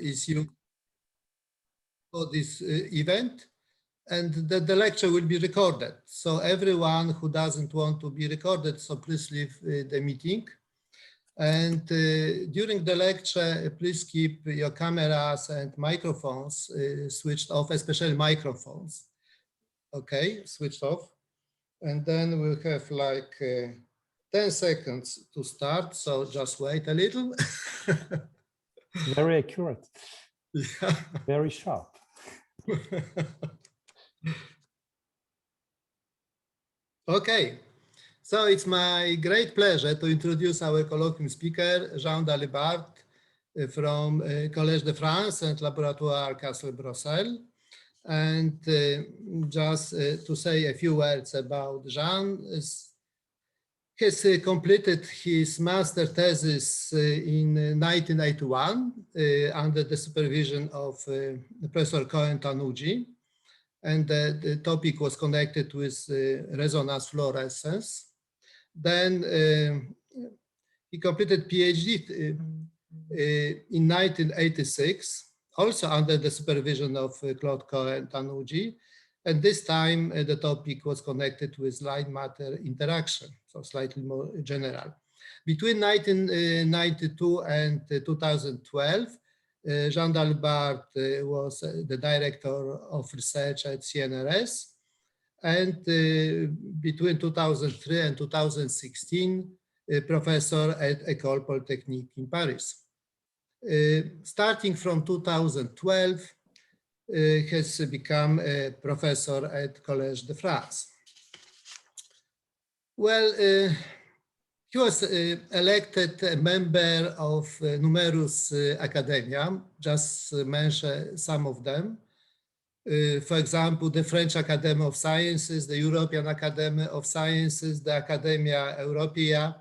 is used for this event, and the lecture will be recorded. So everyone who doesn't want to be recorded, so please leave the meeting. And during the lecture, please keep your cameras and microphones switched off, especially microphones. Okay, switched off. And then we'll have like 10 seconds to start. So just wait a little. Very accurate. Yeah. Very sharp. Okay. So it's my great pleasure to introduce our colloquium speaker, Jean Dalibard from Collège de France and Laboratoire Cassel-Brossel. And just to say a few words about Jean, has completed his master thesis in 1981 under the supervision of Professor Cohen Tanuji. And the topic was connected with resonance fluorescence. Then he completed PhD in 1986, also under the supervision of Claude Cohen Tanuji. And this time the topic was connected with light matter interaction, so slightly more general. Between 1992 and 2012, Jean Dalibard was the director of research at CNRS. And between 2003 and 2016, professor at École Polytechnique in Paris. Starting from 2012, has become a professor at Collège de France. Well, he was elected a member of numerous academia, just mention some of them. For example, the French Academy of Sciences, the European Academy of Sciences, the Academia Europea,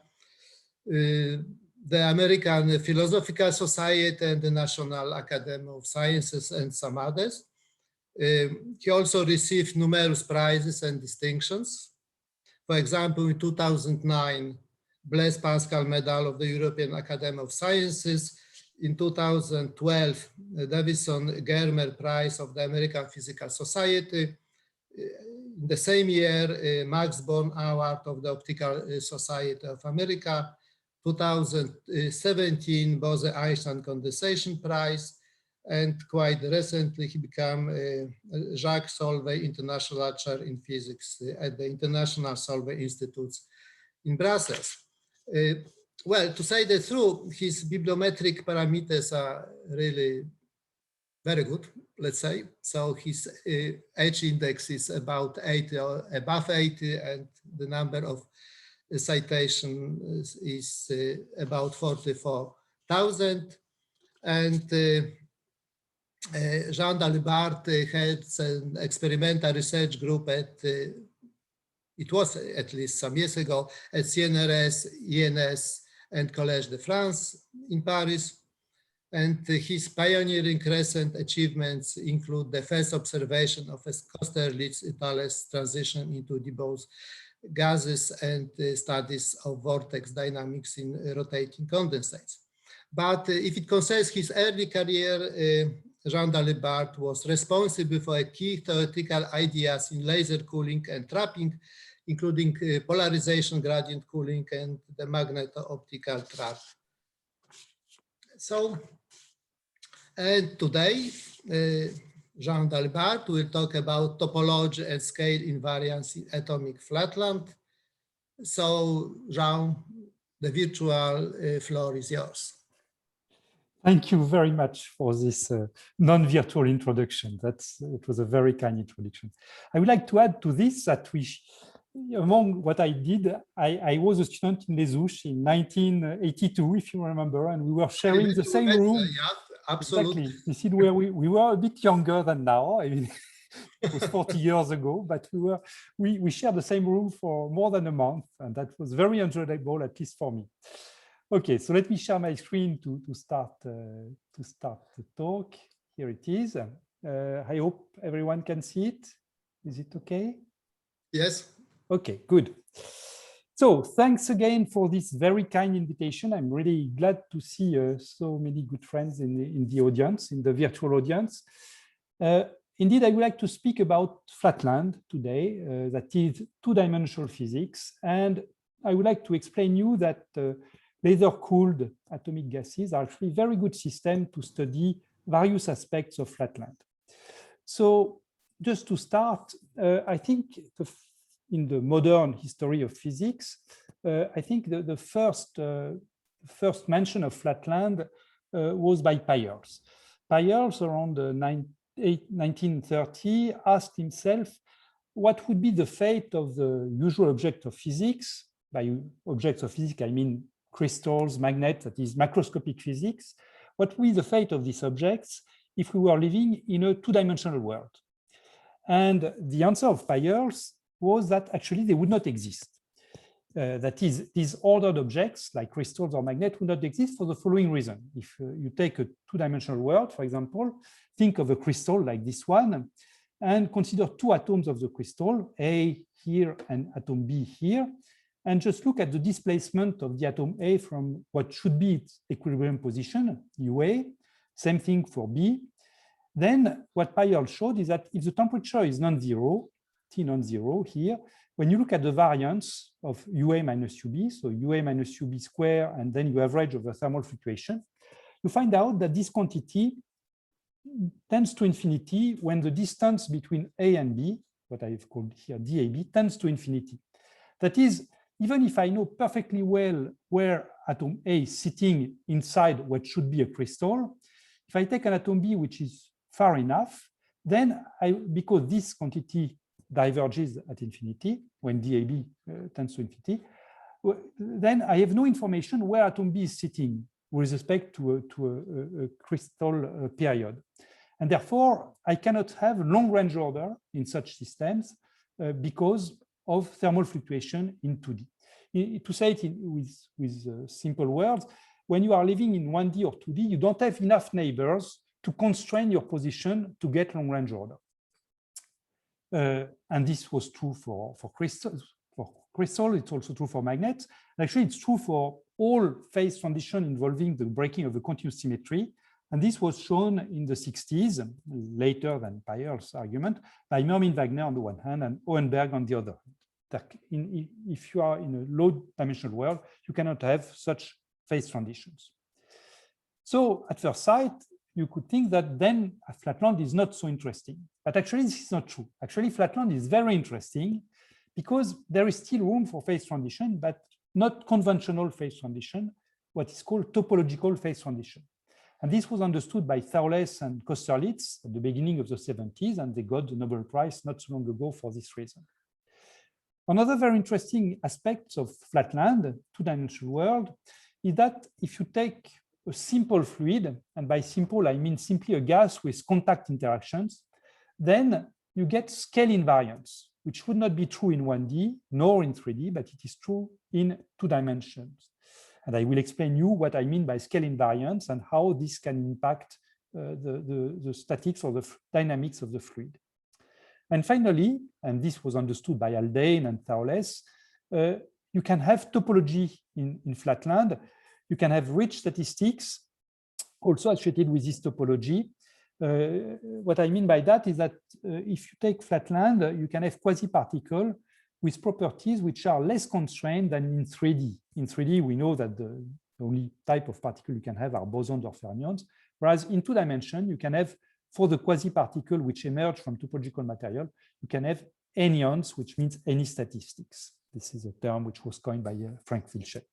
the American Philosophical Society and the National Academy of Sciences and some others. He also received numerous prizes and distinctions. For example, in 2009, Blaise Pascal Medal of the European Academy of Sciences. In 2012, the Davison Germer Prize of the American Physical Society. In the same year, Max Born Award of the Optical Society of America. 2017, Bose-Einstein Condensation Prize. And quite recently, he became Jacques Solvay International Chair in Physics at the International Solvay Institutes in Brussels. Well, to say the truth, his bibliometric parameters are really very good, let's say. So his H index is about 80 or above 80, and the number of citations is about 44,000. And Jean Dalibard heads an experimental research group at, it was at least some years ago, at CNRS, ENS, and Collège de France in Paris. And his pioneering recent achievements include the first observation of a Kosterlitz-Thales transition into debose gases and studies of vortex dynamics in rotating condensates. But if it concerns his early career, Jean Dalibard was responsible for key theoretical ideas in laser cooling and trapping, including polarization gradient cooling and the magneto-optical trap. So, and today, Jean Dalibard will talk about topology and scale invariance in atomic flatland. So, Jean, the virtual floor is yours. Thank you very much for this non-virtual introduction. It was a very kind introduction. I would like to add to this that among what I did, I was a student in Les Houches in 1982, if you remember, and we were sharing the same room. Yeah, absolutely. Exactly. This is where we were a bit younger than now. I mean, it was 40 years ago, but we shared the same room for more than a month, and that was very enjoyable, at least for me. Okay, so let me share my screen to start the talk. Here it is. I hope everyone can see it. Is it okay? Yes. Okay, good. So thanks again for this very kind invitation. I'm really glad to see so many good friends in the audience, in the virtual audience. Indeed, I would like to speak about flatland today, that is two-dimensional physics. And I would like to explain you that laser-cooled atomic gases are actually a very good system to study various aspects of flatland. So just to start, I think in the modern history of physics, I think the first mention of flatland was by Peierls. Peierls around 1930 asked himself what would be the fate of the usual object of physics. By objects of physics, I mean crystals, magnets, that is macroscopic physics. What would be the fate of these objects if we were living in a two-dimensional world? And the answer of Peierls was that actually they would not exist. That is, these ordered objects like crystals or magnets would not exist for the following reason. If you take a two-dimensional world, for example, think of a crystal like this one and consider two atoms of the crystal, A here and atom B here, and just look at the displacement of the atom A from what should be its equilibrium position, UA, same thing for B. Then what Peierls showed is that if the temperature is non-zero, T non-zero here, when you look at the variance of UA minus UB, so UA minus UB square, and then you average over thermal fluctuation, you find out that this quantity tends to infinity when the distance between A and B, what I've called here DAB, tends to infinity. That is, even if I know perfectly well where atom A is sitting inside what should be a crystal, if I take an atom B which is far enough, then because this quantity diverges at infinity when DAB tends to infinity, then I have no information where atom B is sitting with respect to a crystal period. And therefore, I cannot have long-range order in such systems because of thermal fluctuation in 2D. To say it with simple words, when you are living in 1D or 2D, you don't have enough neighbors to constrain your position to get long-range order. And this was true for crystals. For crystal, it's also true for magnets. Actually, it's true for all phase transition involving the breaking of the continuous symmetry. And this was shown in the 60s, later than Peierls' argument, by Mermin-Wagner on the one hand and Hohenberg on the other hand. If you are in a low-dimensional world, you cannot have such phase transitions. So at first sight, you could think that then flatland is not so interesting. But actually, this is not true. Actually, flatland is very interesting because there is still room for phase transition, but not conventional phase transition, what is called topological phase transition. And this was understood by Thouless and Kosterlitz at the beginning of the 70s, and they got the Nobel Prize not so long ago for this reason. Another very interesting aspect of flatland, two-dimensional world, is that if you take a simple fluid, and by simple I mean simply a gas with contact interactions, then you get scale invariance, which would not be true in 1D nor in 3D, but it is true in 2 dimensions. And I will explain you what I mean by scale invariance and how this can impact the statics or the dynamics of the fluid. And finally, and this was understood by Haldane and Thouless, you can have topology in flatland. You can have rich statistics also associated with this topology. What I mean by that is that if you take flatland, you can have quasi-particle with properties which are less constrained than in 3D. In 3D, we know that the only type of particle you can have are bosons or fermions, whereas in 2 dimensions, you can have, for the quasi-particle which emerge from topological material, you can have anyons, which means any statistics. This is a term which was coined by Frank Wilczek.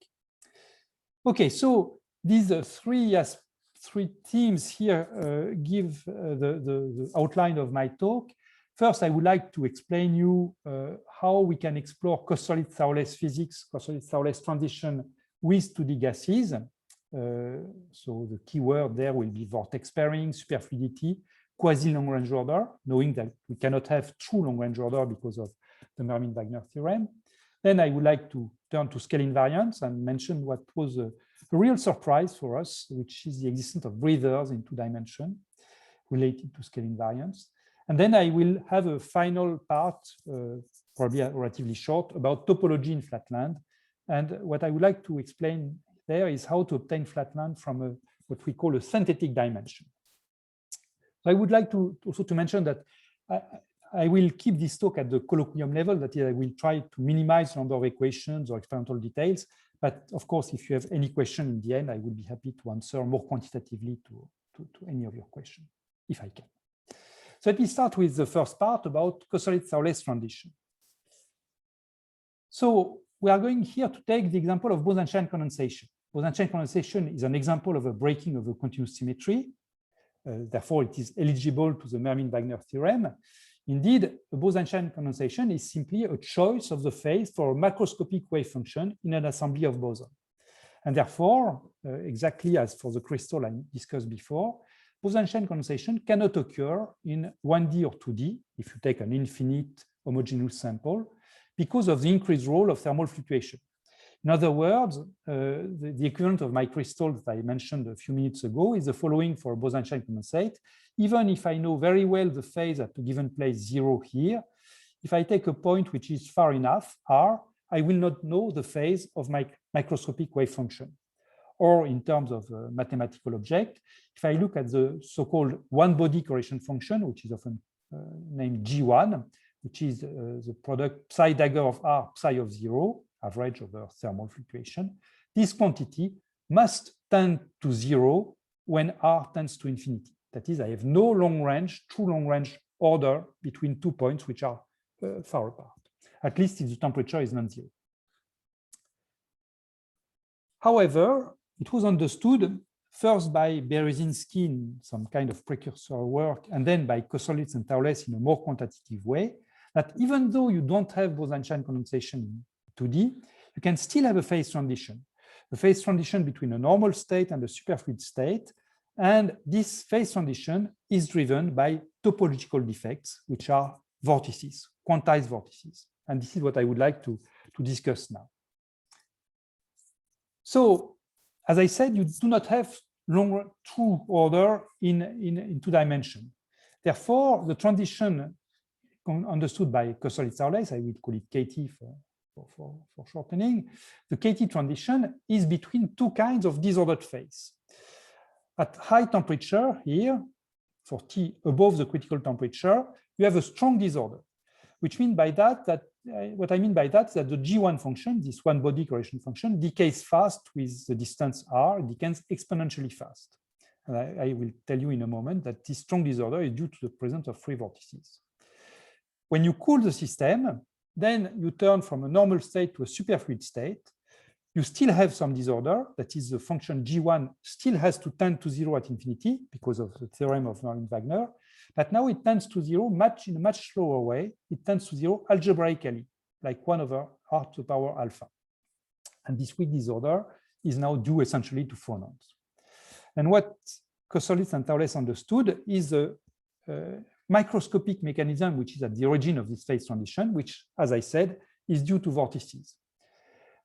Okay, so these three themes here give the outline of my talk. First, I would like to explain you how we can explore Kosterlitz-Thouless physics, Kosterlitz-Thouless transition with 2D gases. So the key word there will be vortex pairing, superfluidity, quasi-long-range order, knowing that we cannot have true long-range order because of the Mermin-Wagner theorem. Then I would like to turn to scale invariance and mention what was a real surprise for us, which is the existence of breathers in 2 dimensions related to scale invariance. And then I will have a final part, probably relatively short, about topology in flatland And what I would like to explain there is how to obtain flatland from what we call a synthetic dimension. So I would like to also to mention that I will keep this talk at the colloquium level, that is, I will try to minimize the number of equations or experimental details. But of course, if you have any question in the end, I will be happy to answer more quantitatively to any of your questions, if I can. So let me start with the first part about Kosterlitz-Thouless transition. So we are going here to take the example of Bose-Einstein condensation. Bose-Einstein condensation is an example of a breaking of a continuous symmetry. Therefore, it is eligible to the Mermin-Wagner theorem. Indeed, a Bose-Einstein condensation is simply a choice of the phase for a macroscopic wave function in an assembly of boson. And therefore, exactly as for the crystal I discussed before, Bose-Einstein condensation cannot occur in 1D or 2D if you take an infinite homogeneous sample because of the increased role of thermal fluctuation. In other words, the equivalent of my crystal that I mentioned a few minutes ago is the following for a Bose-Einstein condensate. Even if I know very well the phase at a given place 0 here, if I take a point which is far enough, r, I will not know the phase of my microscopic wave function. Or in terms of a mathematical object, if I look at the so-called one-body correlation function, which is often named G1, which is the product psi dagger of r, psi of 0, average over thermal fluctuation, this quantity must tend to 0 when r tends to infinity. That is, I have no true long-range order between 2 points which are far apart, at least if the temperature is non-zero. However, it was understood first by Berezinski in some kind of precursor work, and then by Kosterlitz and Thouless in a more quantitative way, that even though you don't have Bose-Einstein condensation in 2D, you can still have a phase transition between a normal state and a superfluid state. And this phase transition is driven by topological defects, which are vortices, quantized vortices. And this is what I would like to discuss now. So, as I said, you do not have true order in 2 dimensions. Therefore, the transition understood by Kosterlitz-Thouless, I will call it KT for shortening, the KT transition is between 2 kinds of disordered phase. At high temperature here, for T above the critical temperature, you have a strong disorder, which means by that, what I mean by that is that the G1 function, this one-body correlation function, decays fast with the distance r, it decays exponentially fast. And I will tell you in a moment that this strong disorder is due to the presence of free vortices. When you cool the system, then you turn from a normal state to a superfluid state. You still have some disorder, that is the function G1 still has to tend to 0 at infinity because of the theorem of Mermin-Wagner, but now it tends to 0 in a much slower way. It tends to 0 algebraically, like 1 over r to the power alpha. And this weak disorder is now due essentially to phonons. And what Kosterlitz and Thouless understood is a microscopic mechanism which is at the origin of this phase transition, which, as I said, is due to vortices.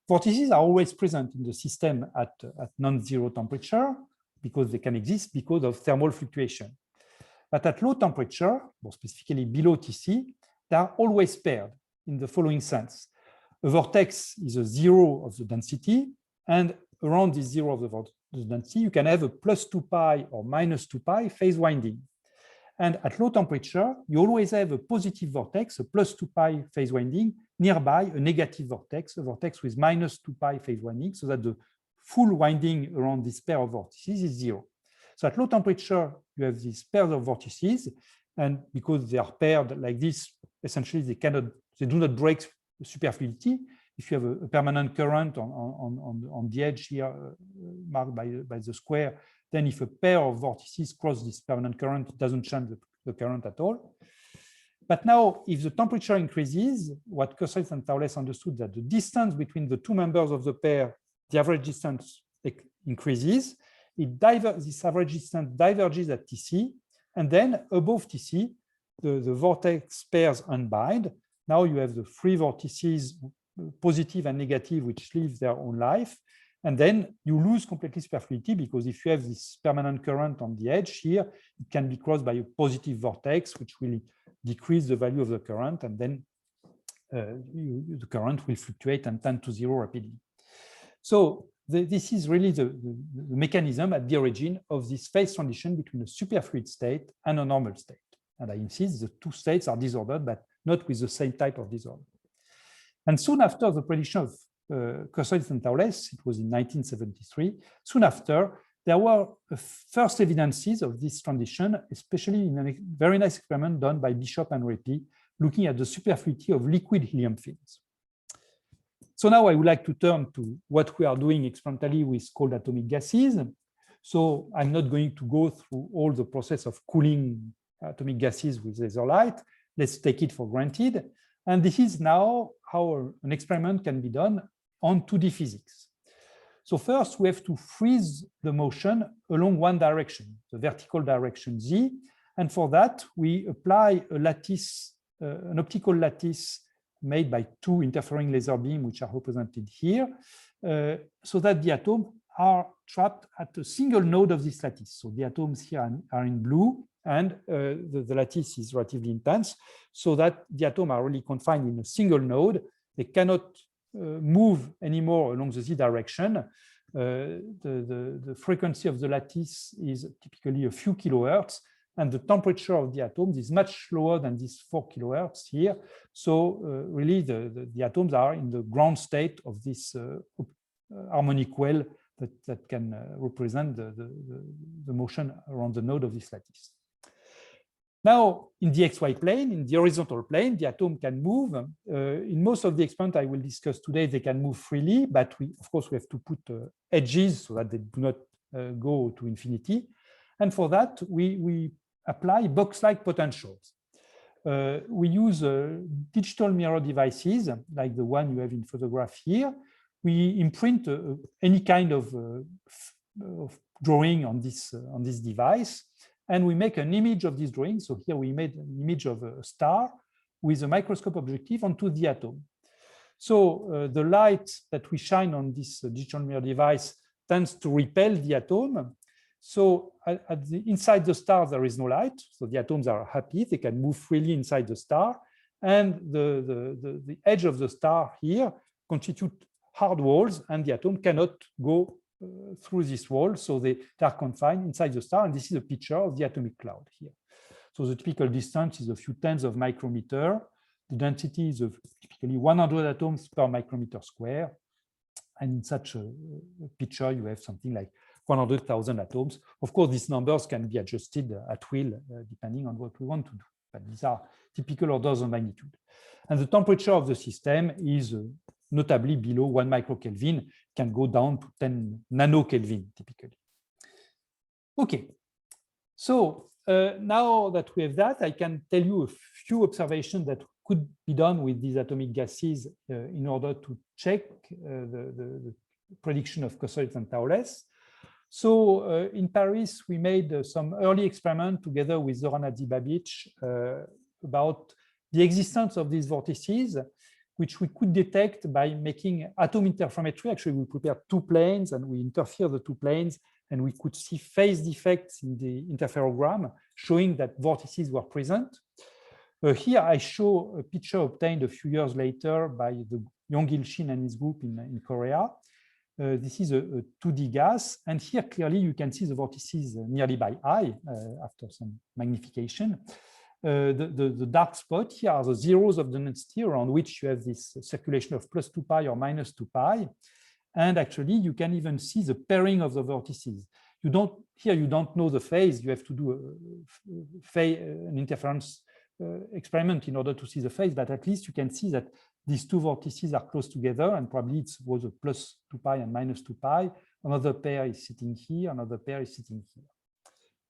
Vortices are always present in the system at non-zero temperature because they can exist because of thermal fluctuation. But at low temperature, more specifically below Tc, they are always paired in the following sense. A vortex is a 0 of the density, and around this 0 of the density, you can have a plus 2 pi or minus 2 pi phase winding. And at low temperature, you always have a positive vortex, a plus 2 pi phase winding, nearby a negative vortex, a vortex with minus 2 pi phase winding, so that the full winding around this pair of vortices is 0. So at low temperature, you have these pairs of vortices, and because they are paired like this, essentially they do not break superfluidity. If you have a permanent current on the edge here, marked by the square, then if a pair of vortices cross this permanent current, it doesn't change the current at all. But now, if the temperature increases, what Kosterlitz and Thouless understood that the distance between the 2 members of the pair, the average distance increases. This average distance diverges at Tc, and then above Tc, the vortex pairs unbind. Now you have the free vortices, positive and negative, which live their own life. And then you lose completely superfluidity because if you have this permanent current on the edge here, it can be crossed by a positive vortex, which will decrease the value of the current, and then the current will fluctuate and tend to 0 rapidly. So this is really the mechanism at the origin of this phase transition between a superfluid state and a normal state. And I insist the two states are disordered, but not with the same type of disorder. And soon after the prediction of Kostoritz and Thouless, it was in 1973, soon after, there were first evidences of this transition, especially in a very nice experiment done by Bishop and Repi, looking at the superfluidity of liquid helium fins. So now I would like to turn to what we are doing experimentally with cold atomic gases. So I'm not going to go through all the process of cooling atomic gases with laser light. Let's take it for granted. And this is now how an experiment can be done on 2D physics. So first, we have to freeze the motion along one direction, the vertical direction z. And for that, we apply a lattice, an optical lattice made by two interfering laser beams, which are represented here, so that the atoms are trapped at a single node of this lattice. So the atoms here are in blue, and the lattice is relatively intense, so that the atoms are really confined in a single node. They cannot move anymore along the z direction. The frequency of the lattice is typically a few kilohertz, and the temperature of the atoms is much lower than this 4 kilohertz here. So really the atoms are in the ground state of this harmonic well that can represent the motion around the node of this lattice. Now, in the XY plane, in the horizontal plane, the atom can move. In most of the experiments I will discuss today, they can move freely, but of course, we have to put edges so that they do not go to infinity. And for that, we apply box-like potentials. We use digital mirror devices, like the one you have in photograph here. We imprint any kind of drawing on this device, and we make an image of this drawing. So here we made an image of a star with a microscope objective onto the atom. So the light that we shine on this digital mirror device tends to repel the atom. So inside the star, there is no light. So the atoms are happy. They can move freely inside the star. And the edge of the star here constitute hard walls, and the atom cannot go through this wall, so they are confined inside the star, and this is a picture of the atomic cloud here. So the typical distance is a few tens of micrometer. The density is of typically 100 atoms per micrometer square, and in such a picture you have something like 100,000 atoms. Of course, these numbers can be adjusted at will depending on what we want to do, but these are typical orders of magnitude. And the temperature of the system is notably below 1 microkelvin, can go down to 10 nanokelvin typically. Okay, so now that we have that, I can tell you a few observations that could be done with these atomic gases in order to check the prediction of Kostoritz and Thouless. So in Paris, we made some early experiment together with Zoran Hadzibabich about the existence of these vortices, which we could detect by making atom interferometry. Actually, we prepared two planes and we interfere the two planes, and we could see phase defects in the interferogram showing that vortices were present. Here I show a picture obtained a few years later by the Yong-Il Shin and his group in Korea. This is a 2D gas, and here clearly you can see the vortices nearly by eye after some magnification. The dark spot here are the zeros of the density around which you have this circulation of plus 2 pi or minus 2 pi. And actually, you can even see the pairing of the vortices. Here you don't know the phase. You have to do an interference experiment in order to see the phase, but at least you can see that these two vortices are close together, and probably it was a plus 2 pi and minus 2 pi. Another pair is sitting here, another pair is sitting here.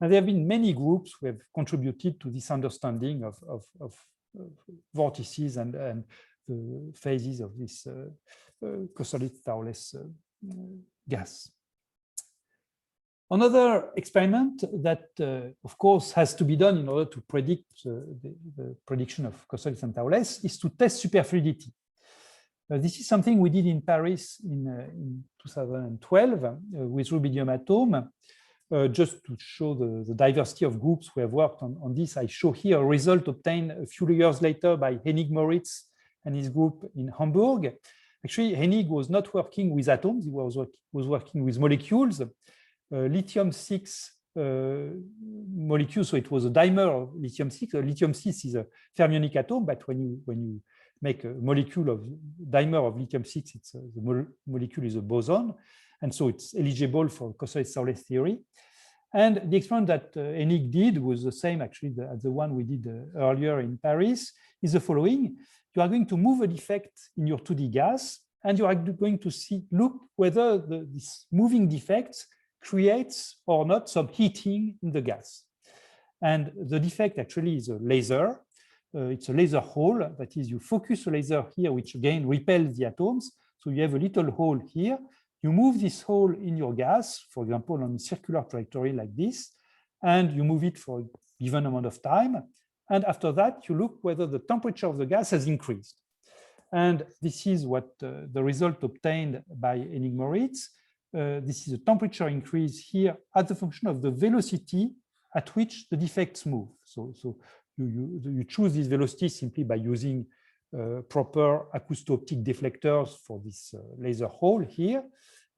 And there have been many groups who have contributed to this understanding of vortices and the phases of this Kostoritz-Thouless gas. Another experiment that, of course, has to be done in order to predict the prediction of Kostoritz and Thouless is to test superfluidity. This is something we did in Paris in 2012 with rubidium atom. Just to show the diversity of groups who have worked on this, I show here a result obtained a few years later by Henning Moritz and his group in Hamburg. Actually, Hennig was not working with atoms, he was working with molecules, lithium-6 molecule, so it was a dimer of lithium-6. Lithium-6 is a fermionic atom, but when you make a molecule of dimer of lithium-6, the molecule is a boson, and so it's eligible for Kosoitz-Sourles theory. And the experiment that Hennig did was the same, actually, as the one we did earlier in Paris, is the following. You are going to move a defect in your 2D gas, and you are going to look whether this moving defect creates or not some heating in the gas. And the defect actually is a laser. It's a laser hole. That is, you focus a laser here, which again repels the atoms. So you have a little hole here. You move this hole in your gas, for example, on a circular trajectory like this, and you move it for a given amount of time. And after that, you look whether the temperature of the gas has increased. And this is what the result obtained by Hennig-Moritz. This is a temperature increase here as a function of the velocity at which the defects move. So you choose this velocity simply by using proper acousto-optic deflectors for this laser hole here.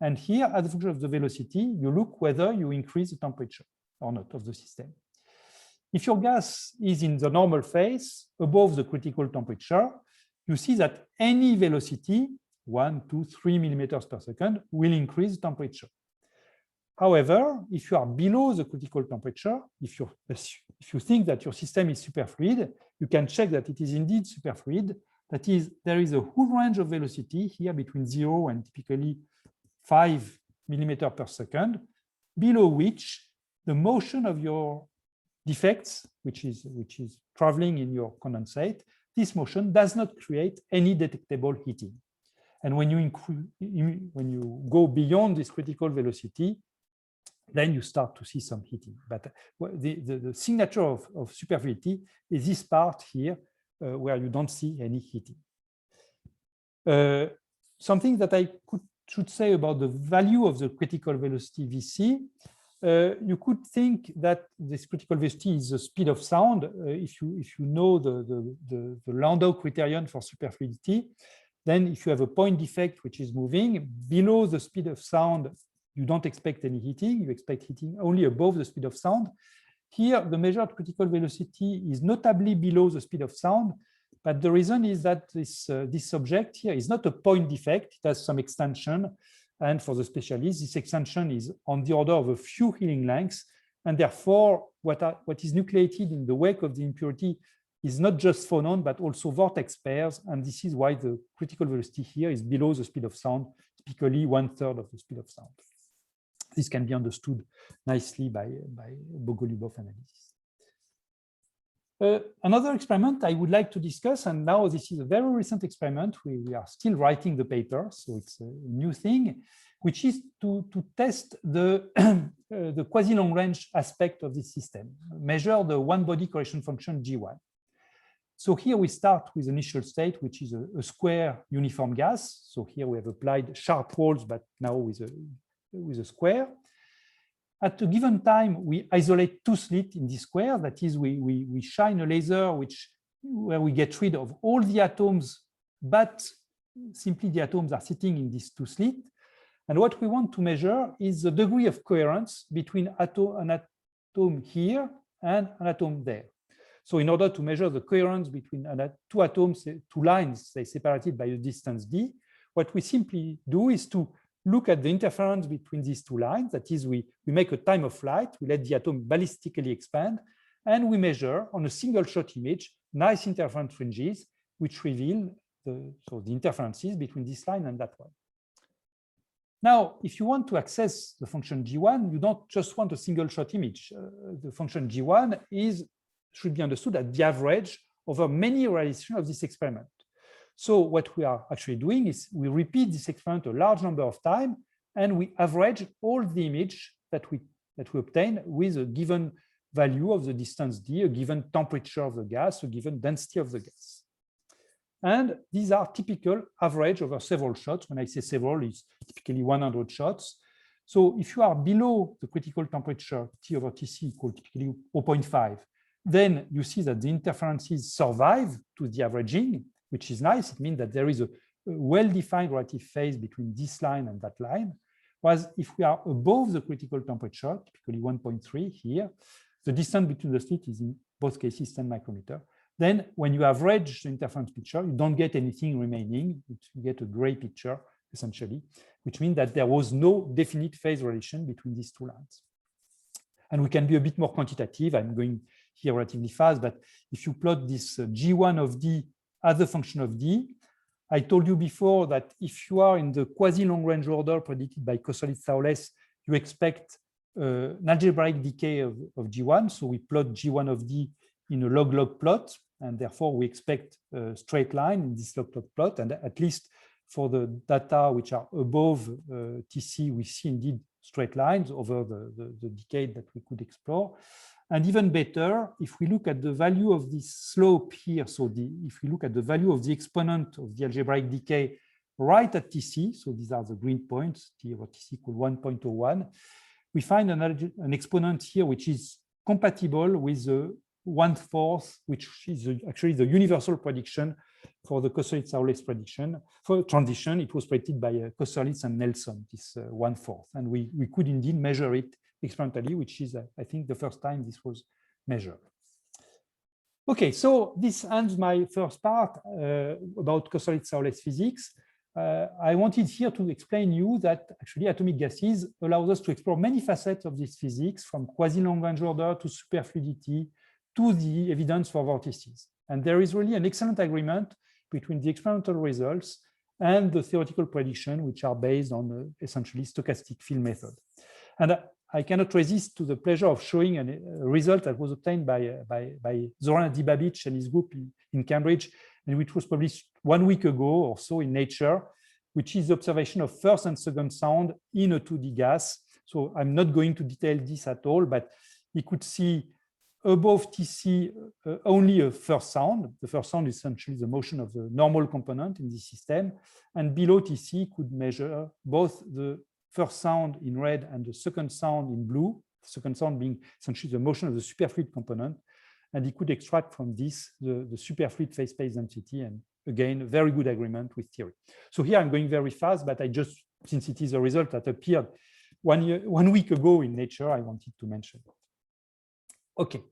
And here, as a function of the velocity, you look whether you increase the temperature or not of the system. If your gas is in the normal phase, above the critical temperature, you see that any velocity, 1, 2, 3 millimeters per second, will increase temperature. However, if you are below the critical temperature, if you think that your system is superfluid, you can check that it is indeed superfluid. That is, there is a whole range of velocity here between 0 and typically 5 millimeters per second, below which the motion of your defects, which is traveling in your condensate, this motion does not create any detectable heating. And when you go beyond this critical velocity, then you start to see some heating. But the signature of superfluidity is this part here, where you don't see any heating. Something that I should say about the value of the critical velocity Vc, you could think that this critical velocity is the speed of sound. If you know the Landau criterion for superfluidity, then if you have a point defect which is moving below the speed of sound, you don't expect any heating. You expect heating only above the speed of sound. Here, the measured critical velocity is notably below the speed of sound, but the reason is that this object here is not a point defect. It has some extension, and for the specialists, this extension is on the order of a few Healing lengths, and therefore, what is nucleated in the wake of the impurity is not just phonon, but also vortex pairs, and this is why the critical velocity here is below the speed of sound, typically 1/3 of the speed of sound. This can be understood nicely by Bogolubov analysis. Another experiment I would like to discuss, and now this is a very recent experiment. We are still writing the paper, so it's a new thing, which is to test the, the quasi-long-range aspect of this system, measure the one-body correlation function G1. So here we start with initial state, which is a square uniform gas. So here we have applied sharp walls, but now with a square. At a given time, we isolate two slits in this square. That is, we shine a laser where we get rid of all the atoms, but simply the atoms are sitting in these two slits. And what we want to measure is the degree of coherence between an atom here and an atom there. So in order to measure the coherence between two atoms, two lines, say, separated by a distance d, what we simply do is to look at the interference between these two lines. That is, we make a time of flight, we let the atom ballistically expand, and we measure on a single shot image nice interference fringes, which reveal the interferences between this line and that one. Now, if you want to access the function G1, you don't just want a single shot image. The function G1 should be understood as the average over many realizations of this experiment. So what we are actually doing is we repeat this experiment a large number of times, and we average all the image that we obtain with a given value of the distance d, a given temperature of the gas, a given density of the gas. And these are typical average over several shots. When I say several, it's typically 100 shots. So if you are below the critical temperature T over Tc equal typically 0.5, then you see that the interferences survive to the averaging, which is nice. It means that there is a well-defined relative phase between this line and that line was if we are above the critical temperature, typically 1.3 here, the distance between the slit is in both cases 10 micrometer. Then when you average the interference picture, you don't get anything remaining. You get a gray picture, essentially, which means that there was no definite phase relation between these two lines. And we can be a bit more quantitative. I'm going here relatively fast, but if you plot this G1 of D as a function of D, I told you before that if you are in the quasi-long-range order predicted by Kosterlitz-Thouless, you expect an algebraic decay of G1. So we plot G1 of D in a log-log plot, and therefore we expect a straight line in this log-log plot. And at least for the data which are above TC, we see indeed straight lines over the decade that we could explore. And even better, if we look at the value of this slope here, so if we look at the value of the exponent of the algebraic decay right at TC, so these are the green points, T over TC equal 1.01, we find an exponent here which is compatible with the 1/4, which is actually the universal prediction for the Kosterlitz-Thouless prediction. For transition, it was predicted by Kosterlitz and Nelson, this 1/4. And we could indeed measure it experimentally, which is, I think, the first time this was measured. Okay, so this ends my first part about Kosterlitz-Thouless physics. I wanted here to explain you that actually atomic gases allows us to explore many facets of this physics, from quasi-long-range order to superfluidity to the evidence for vortices. And there is really an excellent agreement between the experimental results and the theoretical prediction, which are based on essentially stochastic field method. And I cannot resist to the pleasure of showing a result that was obtained by Zoran Adibabic and his group in Cambridge, and which was published 1 week ago or so in Nature, which is the observation of first and second sound in a 2D gas. So I'm not going to detail this at all, but you could see above TC only a first sound. The first sound is essentially the motion of the normal component in this system. And below TC could measure both the first sound in red and the second sound in blue, the second sound being essentially the motion of the superfluid component. And he could extract from this the superfluid phase space density, and again, very good agreement with theory. So here I'm going very fast, but I just, since it is a result that appeared 1 week ago in Nature, I wanted to mention. Okay,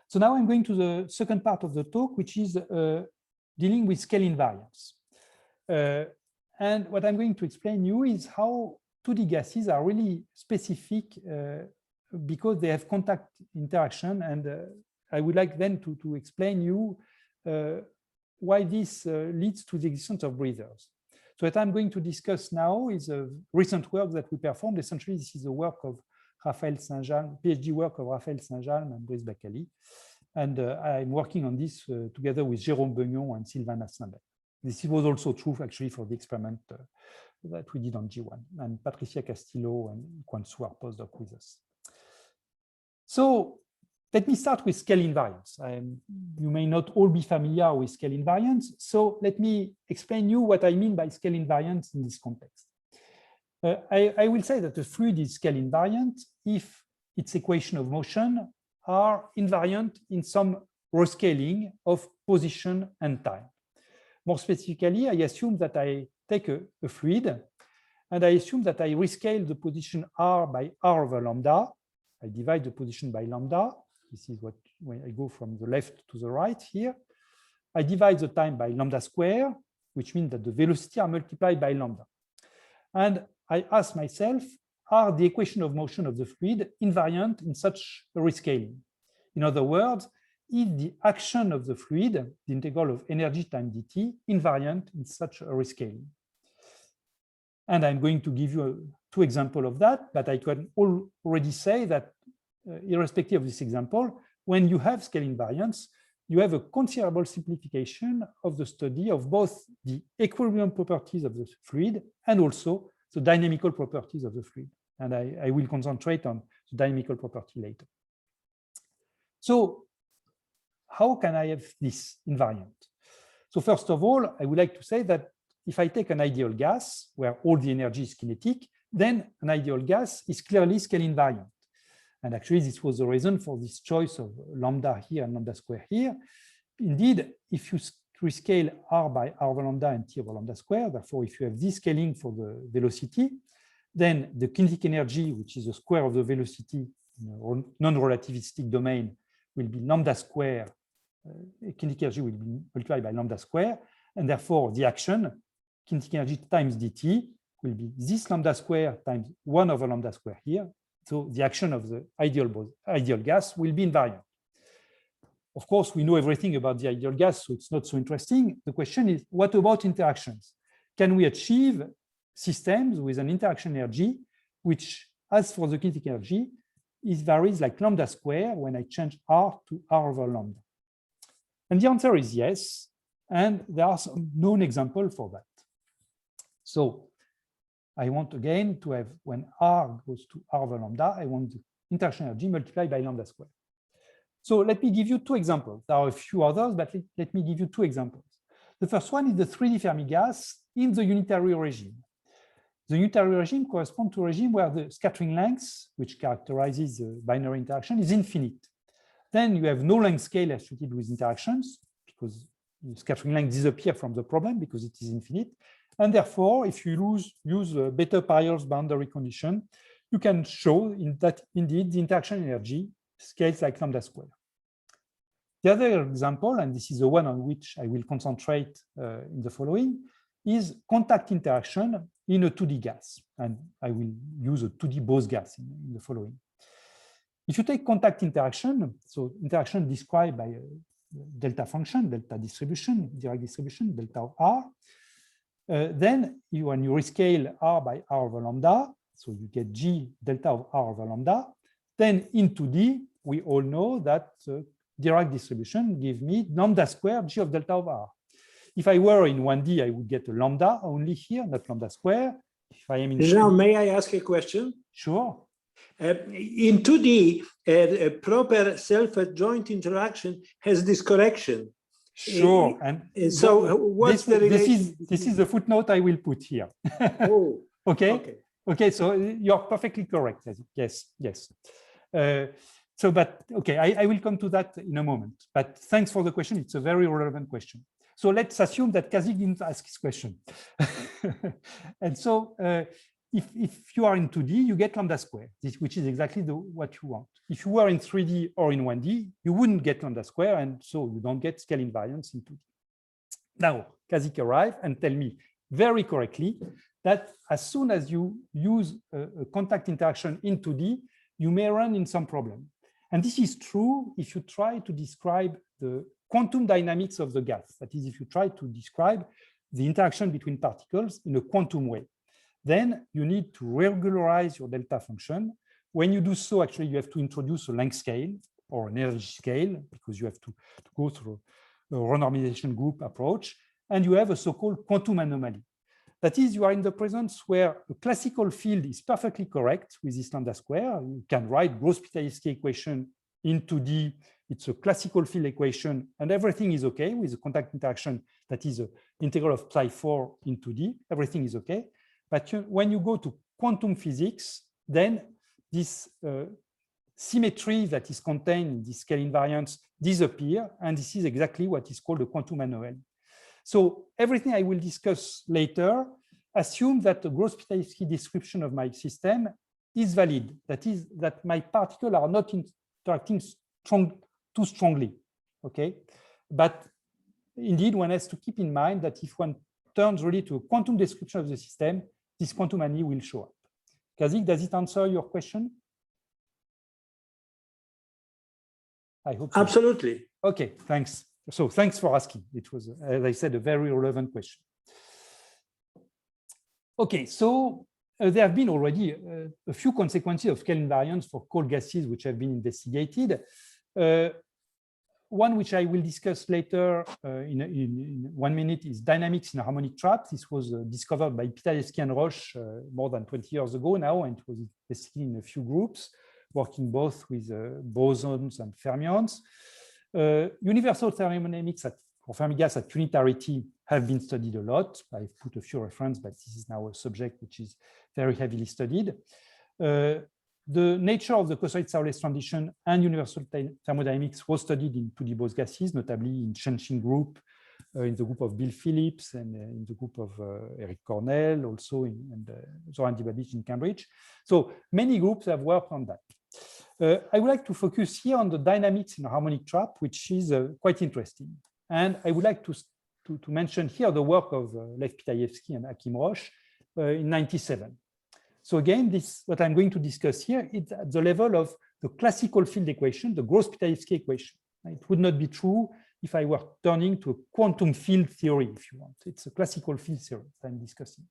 so now I'm going to the second part of the talk, which is dealing with scale invariance. And what I'm going to explain you is how 2D gases are really specific because they have contact interaction. And I would like then to explain you why this leads to the existence of breathers. So what I'm going to discuss now is a recent work that we performed. Essentially, this is the work of Raphaël Saint-Jalme, PhD work of Raphaël Saint-Jalme and Brice Bacali. And I'm working on this together with Jérôme Beugnon and Sylvain Asselin. This was also true actually for the experiment that we did on G1. And Patricia Castillo and Quan Su are postdoc with us. So let me start with scale invariance. You may not all be familiar with scale invariance. So let me explain you what I mean by scale invariance in this context. I will say that a fluid is scale invariant if its equation of motion are invariant in some rescaling of position and time. More specifically, I assume that I take a fluid and I assume that I rescale the position r by r over lambda. I divide the position by lambda. This is what, when I go from the left to the right here. I divide the time by lambda square, which means that the velocity are multiplied by lambda. And I ask myself, are the equation of motion of the fluid invariant in such a rescaling? In other words, is the action of the fluid, the integral of energy times dt, invariant in such a rescaling? And I'm going to give you 2 examples of that, but I can already say that irrespective of this example, when you have scale invariance, you have a considerable simplification of the study of both the equilibrium properties of the fluid and also the dynamical properties of the fluid. And I will concentrate on the dynamical property later. So how can I have this invariant? So first of all, I would like to say that if I take an ideal gas where all the energy is kinetic, then an ideal gas is clearly scale invariant. And actually, this was the reason for this choice of lambda here and lambda square here. Indeed, if you rescale r by r over lambda and t over lambda squared. Therefore, if you have this scaling for the velocity, then the kinetic energy, which is the square of the velocity in a non-relativistic domain, will be lambda square. Kinetic energy will be multiplied by lambda square, and therefore the action, kinetic energy times dt, will be this lambda square times 1 over lambda square here. So the action of the ideal gas will be invariant. Of course, we know everything about the ideal gas, so it's not so interesting. The question is, what about interactions? Can we achieve systems with an interaction energy which, as for the kinetic energy, it varies like lambda square when I change r to r over lambda? And the answer is yes, and there are some known examples for that. So I want again to have, when r goes to r over lambda, I want the interaction energy multiplied by lambda square. So let me give you two examples. There are a few others, but let me give you two examples. The first one is the 3D Fermi gas in the unitary regime. The unitary regime corresponds to a regime where the scattering length, which characterizes the binary interaction, is infinite. Then you have no length scale associated with interactions because the scattering length disappears from the problem because it is infinite. And therefore, if you use Bethe-Peierls boundary condition, you can show that indeed the interaction energy scales like lambda square. The other example, and this is the one on which I will concentrate in the following, is contact interaction in a 2D gas. And I will use a 2D Bose gas in the following. If you take contact interaction, so interaction described by a delta function, delta distribution, Dirac distribution, delta of r, then when you rescale r by r over lambda, so you get g delta of r over lambda, then in 2D, we all know that Dirac distribution gives me lambda squared g of delta of r. If I were in 1D, I would get a lambda only here, not lambda square. If I am in Jean, 3D, may I ask a question? Sure. In 2D, a proper self-adjoint interaction has this correction. Sure. And so what's the relation? This is the footnote I will put here. Oh, okay. Okay. So you're perfectly correct. Yes. Yes. But okay, I will come to that in a moment. But thanks for the question. It's a very relevant question. So let's assume that Kazik didn't ask his question. And so if you are in 2D, you get lambda square, which is exactly what you want. If you were in 3D or in 1D, you wouldn't get lambda square, and so you don't get scale invariance in 2D. Now, Kazik arrived and tell me very correctly that as soon as you use a contact interaction in 2D, you may run in some problem. And this is true if you try to describe the quantum dynamics of the gas. That is, if you try to describe the interaction between particles in a quantum way, then you need to regularize your delta function. When you do so, actually, you have to introduce a length scale or an energy scale because you have to go through a renormalization group approach, and you have a so-called quantum anomaly. That is, you are in the presence where a classical field is perfectly correct with this lambda square. You can write Gross-Pythagorean equation in 2D. It's a classical field equation, and everything is okay with the contact interaction. That is the integral of psi4 in 2D. Everything is okay. But when you go to quantum physics, then this symmetry that is contained in this scale invariance disappear, and this is exactly what is called a quantum anomaly. So everything I will discuss later assumes that the Gross-Pythagorean description of my system is valid. That is, that my particles are not interacting too strongly. Okay, but indeed, one has to keep in mind that if one turns really to a quantum description of the system, this quantum anomaly will show up. Kazik, does it answer your question? I hope so. Absolutely. Okay, thanks. So thanks for asking. It was, as I said, a very relevant question. Okay, so there have been already a few consequences of scale invariance for cold gases which have been investigated. One which I will discuss later in 1 minute is dynamics in harmonic traps. This was discovered by Pythaevsky and Roche more than 20 years ago now, and it was investigated in a few groups, working both with bosons and fermions. Universal thermodynamics for Fermi gas at unitarity have been studied a lot. I've put a few references, but this is now a subject which is very heavily studied. The nature of the Kosoritz-Sourles transition and universal thermodynamics was studied in 2D Bose gases, notably in Shenxing group in the group of Bill Phillips and in the group of Eric Cornell, also and Zoran Dibabic in Cambridge. So many groups have worked on that. I would like to focus here on the dynamics in a harmonic trap, which is quite interesting. And I would like to mention here the work of Lev Pitaevsky and Achim Roche in '97. So again, what I'm going to discuss here is at the level of the classical field equation, the Gross-Pitaevsky equation. It would not be true if I were turning to a quantum field theory, if you want. It's a classical field theory that I'm discussing.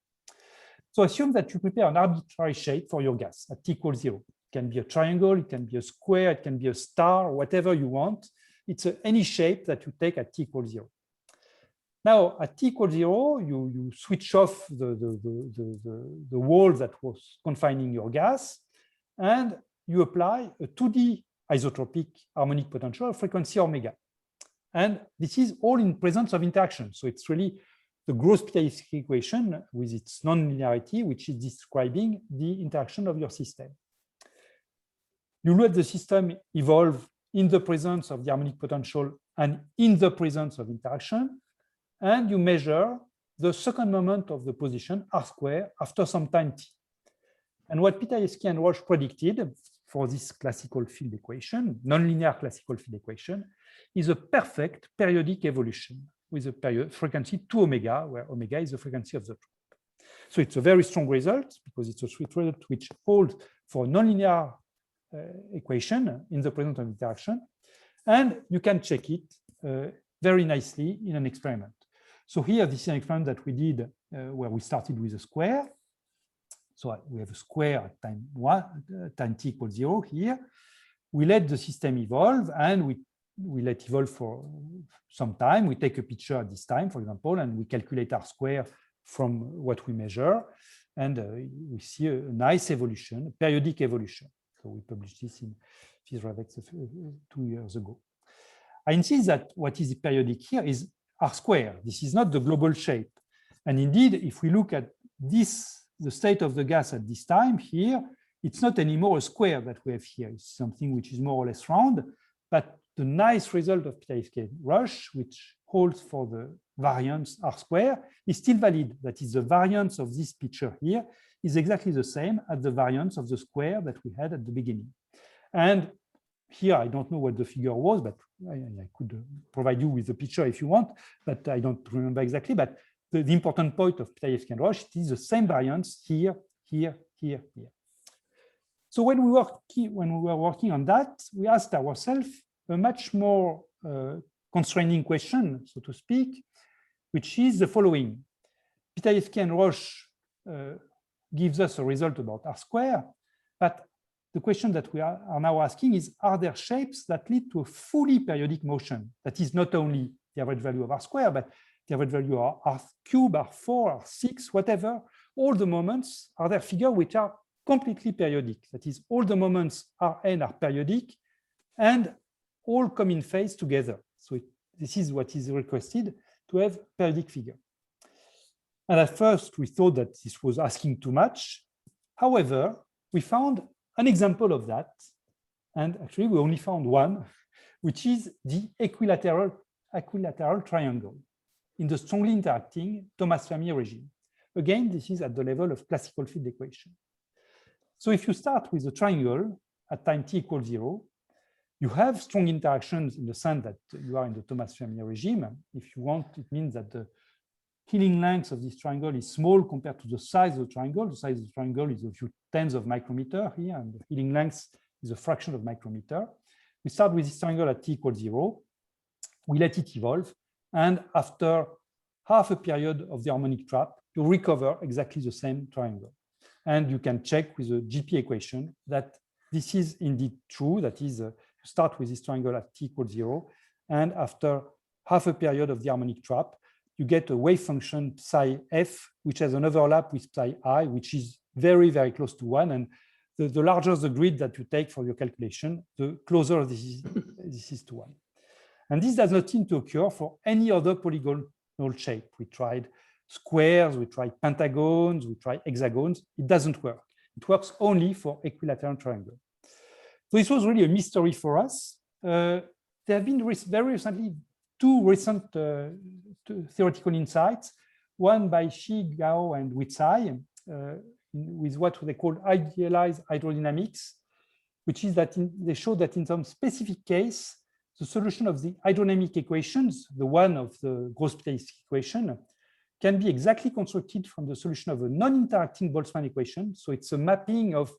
So assume that you prepare an arbitrary shape for your gas at t equals 0. It can be a triangle, it can be a square, it can be a star, whatever you want. It's any shape that you take at t equals 0. Now, at t equals 0, you switch off the wall that was confining your gas, and you apply a 2D isotropic harmonic potential of frequency omega. And this is all in presence of interaction. So it's really the Gross-Pitaevsky equation with its nonlinearity, which is describing the interaction of your system. You let the system evolve in the presence of the harmonic potential and in the presence of interaction, and you measure the second moment of the position r squared after some time t. And what Pitaevsky and Roche predicted for this classical field equation, nonlinear classical field equation, is a perfect periodic evolution with a frequency 2 omega, where omega is the frequency of the trap. So it's a very strong result because it's a sweet result which holds for nonlinear equation in the presence of interaction. And you can check it very nicely in an experiment. So here, this is an experiment that we did where we started with a square. So we have a square at time t equals 0 here. We let the system evolve, and we let evolve for some time. We take a picture at this time, for example, and we calculate r squared from what we measure. And we see a nice evolution, a periodic evolution. So we published this in PhysRevex 2 years ago. I insist that what is periodic here is r squared. This is not the global shape. And indeed, if we look at this, the state of the gas at this time here, it's not anymore a square that we have here. It's something which is more or less round. But the nice result of Pitaevsky and Roche, which holds for the variance r squared, is still valid. That is, the variance of this picture here is exactly the same as the variance of the square that we had at the beginning. And here, I don't know what the figure was, but I could provide you with the picture if you want, but I don't remember exactly. But the important point of Pitaevsky and Roche, it is the same variance here, here, here, here. So when we were working on that, we asked ourselves a much more constraining question, so to speak, which is the following. Pitaevsky and Roche gives us a result about r squared, but the question that we are now asking is, are there shapes that lead to a fully periodic motion? That is not only the average value of r squared, but the average value of r cube, r4, r6, whatever. All the moments are there figures which are completely periodic. That is, all the moments Rn are periodic and all come in phase together. So this is what is requested, to have periodic figure. And at first, we thought that this was asking too much. However, we found an example of that. And actually, we only found one, which is the equilateral triangle in the strongly interacting Thomas-Fermi regime. Again, this is at the level of classical field equation. So if you start with a triangle at time t equals 0, you have strong interactions in the sense that you are in the Thomas-Fermi regime. If you want, it means that the healing length of this triangle is small compared to the size of the triangle. The size of the triangle is a few tens of micrometer here, and the healing length is a fraction of micrometer. We start with this triangle at t equals 0. We let it evolve. And after half a period of the harmonic trap, you recover exactly the same triangle. And you can check with the GP equation that this is indeed true. That is, you start with this triangle at t equals 0. And after half a period of the harmonic trap, you get a wave function psi f, which has an overlap with psi I, which is very, very close to 1. And the larger the grid that you take for your calculation, the closer this is to 1. And this does not seem to occur for any other polygonal shape. We tried squares, we tried pentagons, we tried hexagons. It doesn't work. It works only for equilateral triangle. So this was really a mystery for us. There have been very recently two recent theoretical insights, one by Shi, Gao, and Wicai, with what they call idealized hydrodynamics, which is that they show that in some specific case, the solution of the hydrodynamic equations, the one of the Gross-Piasecki equation, can be exactly constructed from the solution of a non-interacting Boltzmann equation. So it's a mapping of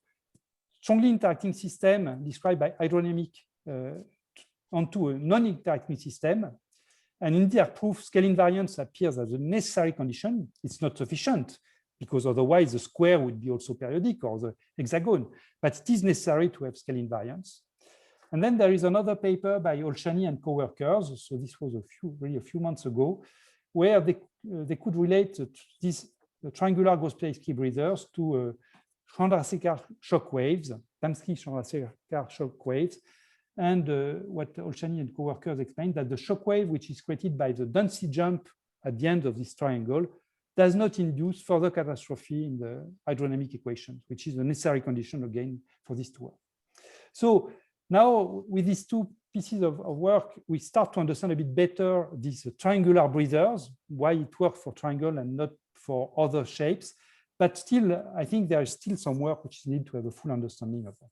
strongly interacting system described by hydrodynamic onto a non-interacting system. And in their proof, scale invariance appears as a necessary condition. It's not sufficient because otherwise the square would be also periodic or the hexagon, but it is necessary to have scale invariance. And then there is another paper by Olshani and co-workers. So this was really a few months ago, where they could relate these triangular Gross-Piasecki breathers to Chandrasekhar shock waves, Tamsky-Chandrasekhar shock waves. And what Olshani and co-workers explained, that the shock wave, which is created by the density jump at the end of this triangle, does not induce further catastrophe in the hydrodynamic equation, which is a necessary condition again for this to work. So now with these two pieces of work, we start to understand a bit better these triangular breathers, why it works for triangle and not for other shapes. But still, I think there is still some work which is needed to have a full understanding of that.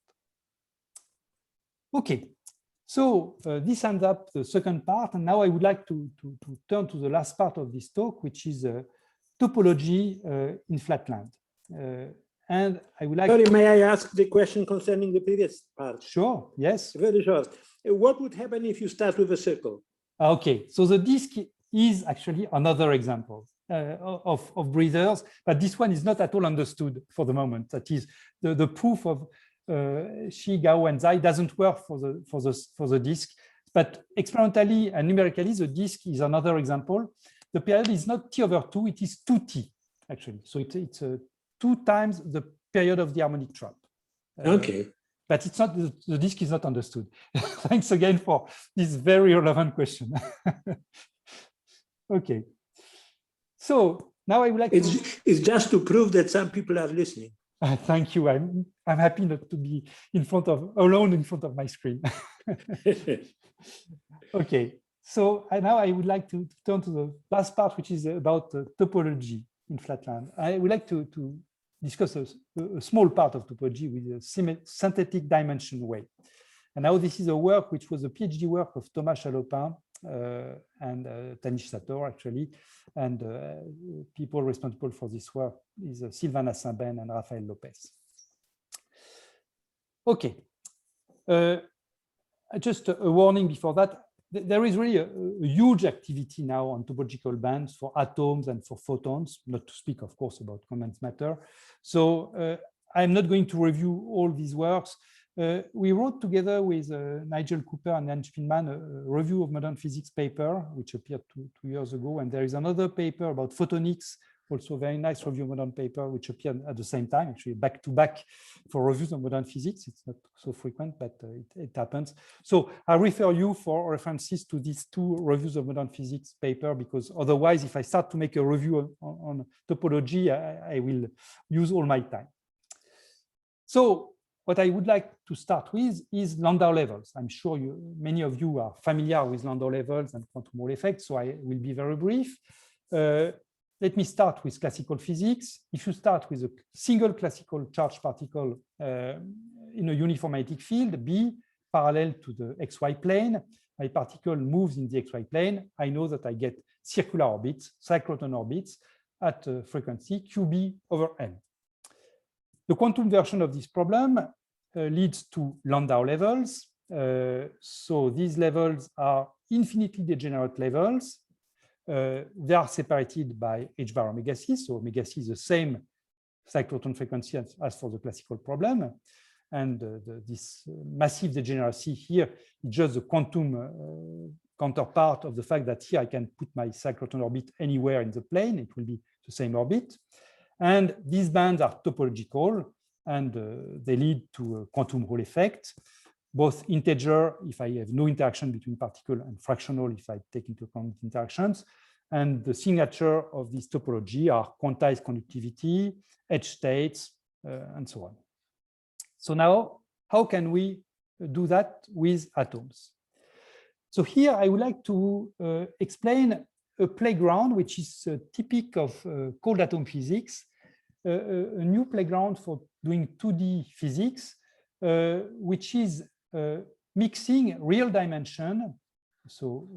Okay, so this ends up the second part. And now I would like to turn to the last part of this talk, which is topology in flatland. And I would like— Sorry, may I ask the question concerning the previous part? Sure, yes. Very short. What would happen if you start with a circle? Okay, so the disk is actually another example of breathers, but this one is not at all understood for the moment. That is, the proof of Shi, Gao, and Zai doesn't work for the disk, but experimentally and numerically, the disk is another example. The period is not T over 2, it is 2T, actually. So it's 2 times the period of the harmonic trap. Okay. But it's not, the disk is not understood. Thanks again for this very relevant question. Okay. So now I would like it's just to prove that some people are listening. Thank you. I'm happy not to be alone in front of my screen. Okay. So now I would like to turn to the last part, which is about topology in flatland. I would like to discuss a small part of topology with a synthetic dimension way. And now this is a work which was a PhD work of Thomas Chalopin and Tanish Sator, actually. And people responsible for this work is Sylvain Saint-Ben and Rafael Lopez. Okay. Just a warning before that. There is really a huge activity now on topological bands for atoms and for photons, not to speak, of course, about condensed matter. So I'm not going to review all these works. We wrote together with Nigel Cooper and Jan Spinman a review of modern physics paper, which appeared 2 years ago. And there is another paper about photonics, also a very nice review of modern paper, which appeared at the same time, actually back to back for reviews of modern physics. It's not so frequent, but it happens. So I refer you for references to these 2 reviews of modern physics paper, because otherwise, if I start to make a review on topology, I will use all my time. So what I would like to start with is Landau levels. I'm sure many of you are familiar with Landau levels and quantum Hall effects, so I will be very brief. Let me start with classical physics. If you start with a single classical charged particle in a uniform magnetic field, B, parallel to the XY plane, my particle moves in the XY plane, I know that I get circular orbits, cyclotron orbits at a frequency QB over M. The quantum version of this problem leads to Landau levels. So these levels are infinitely degenerate levels. They are separated by h bar omega c. So omega c is the same cyclotron frequency as for the classical problem. And this massive degeneracy here is just the quantum counterpart of the fact that here I can put my cyclotron orbit anywhere in the plane. It will be the same orbit. And these bands are topological, and they lead to a quantum Hall effect, both integer if I have no interaction between particle and fractional if I take into account interactions. And the signature of this topology are quantized conductivity, edge states, and so on. So now, how can we do that with atoms? So here I would like to explain a playground which is typical of cold atom physics, a new playground for doing 2D physics, which is mixing real dimension, so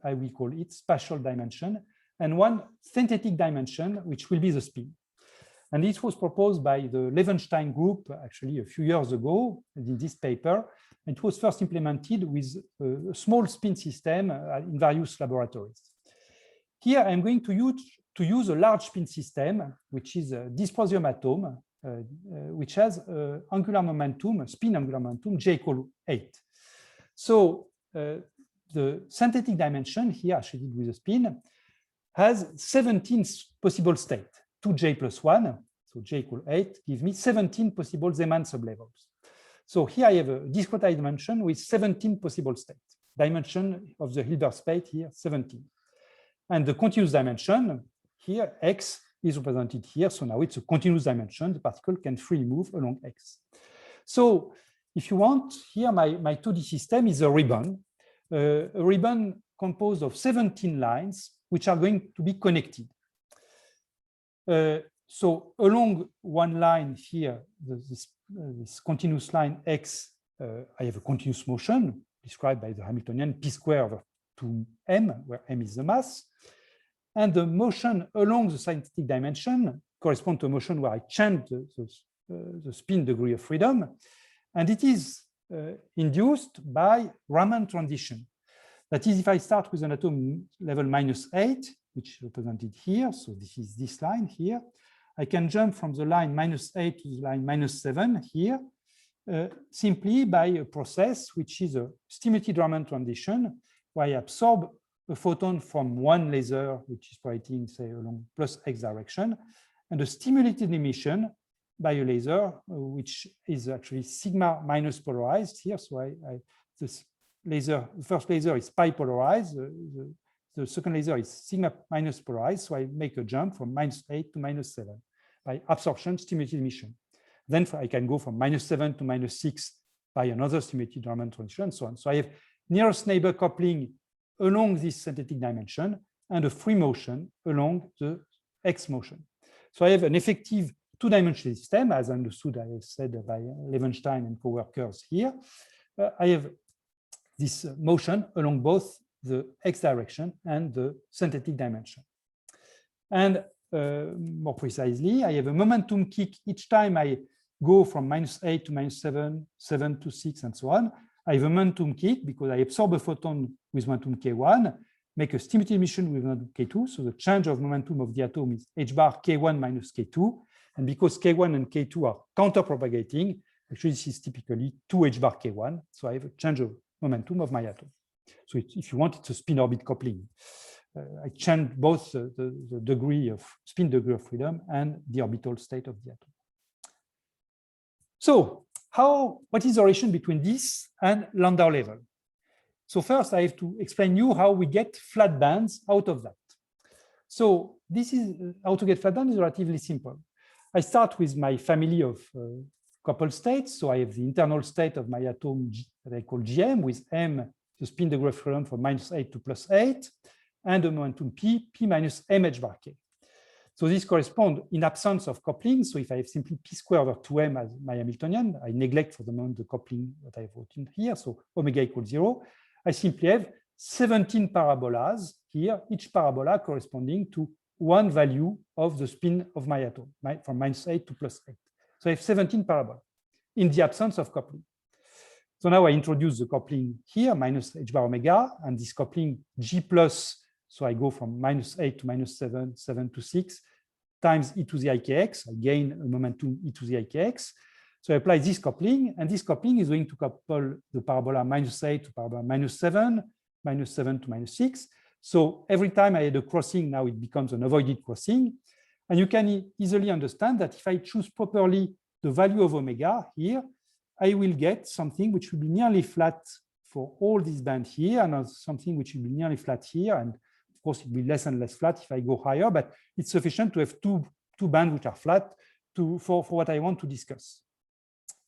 I will call it spatial dimension, and one synthetic dimension, which will be the spin. And this was proposed by the Levenshtein group actually a few years ago in this paper. It was first implemented with a small spin system in various laboratories. Here I'm going to use a large spin system, which is a dysprosium atom, which has angular momentum, spin angular momentum, J equal 8. So the synthetic dimension here, I shaded with a spin, has 17 possible states, 2J plus 1, so J equal 8, gives me 17 possible Zeeman sublevels. So here I have a discretized dimension with 17 possible states. Dimension of the Hilbert space here, 17. And the continuous dimension here, X, is represented here. So now it's a continuous dimension. The particle can freely move along X. So if you want, here my 2D system is a ribbon composed of 17 lines, which are going to be connected. So along one line here, this continuous line X, I have a continuous motion described by the Hamiltonian P squared over 2m, where m is the mass. And the motion along the synthetic dimension corresponds to a motion where I change the spin degree of freedom. And it is induced by Raman transition. That is, if I start with an atom level -8, which is represented here, so this is this line here, I can jump from the line -8 to the line -7 here, simply by a process which is a stimulated Raman transition, where I absorb a photon from one laser, which is pointing, say, along plus X direction, and a stimulated emission by a laser, which is actually sigma minus polarized here. So this laser, the first laser is pi polarized, the second laser is sigma minus polarized. So I make a jump from -8 to -7 by absorption, stimulated emission. Then I can go from -7 to -6 by another stimulated Raman transition, and so on. So I have nearest neighbor coupling along this synthetic dimension and a free motion along the X motion. So I have an effective two-dimensional system, as understood, I have said, by Levenshtein and co-workers here. I have this motion along both the X direction and the synthetic dimension. And more precisely, I have a momentum kick each time I go from -8 to -7, 7 to 6, and so on. I have a momentum kick because I absorb a photon with momentum K1, make a stimulated emission with momentum K2. So the change of momentum of the atom is h bar K1 minus K2. And because K1 and K2 are counter-propagating, actually this is typically 2h bar K1. So I have a change of momentum of my atom. So if you want, it's a spin orbit coupling. I change both the degree of spin degree of freedom and the orbital state of the atom. So what is the relation between this and Landau level? So first I have to explain you how we get flat bands out of that. So this is how to get flat bands is relatively simple. I start with my family of coupled states. So I have the internal state of my atom that I call Gm, with m, the spin degree of freedom from -8 to +8, and the momentum p minus mh bar k. So this corresponds in absence of coupling. So if I have simply p squared over 2m as my Hamiltonian, I neglect for the moment the coupling that I have written here. So omega equals 0. I simply have 17 parabolas here, each parabola corresponding to one value of the spin of my atom, from -8 to +8. So I have 17 parabolas in the absence of coupling. So now I introduce the coupling here, minus h bar omega, and this coupling G plus, so I go from -8 to -7, 7 to 6, times e to the ikx. I gain a momentum e to the ikx. So I apply this coupling, and this coupling is going to couple the parabola -8 to parabola -7, -7 to -6. So every time I had a crossing, now it becomes an avoided crossing. And you can easily understand that if I choose properly the value of omega here, I will get something which will be nearly flat for all these bands here, and something which will be nearly flat here. And of course, it will be less and less flat if I go higher, but it's sufficient to have two bands which are flat for what I want to discuss.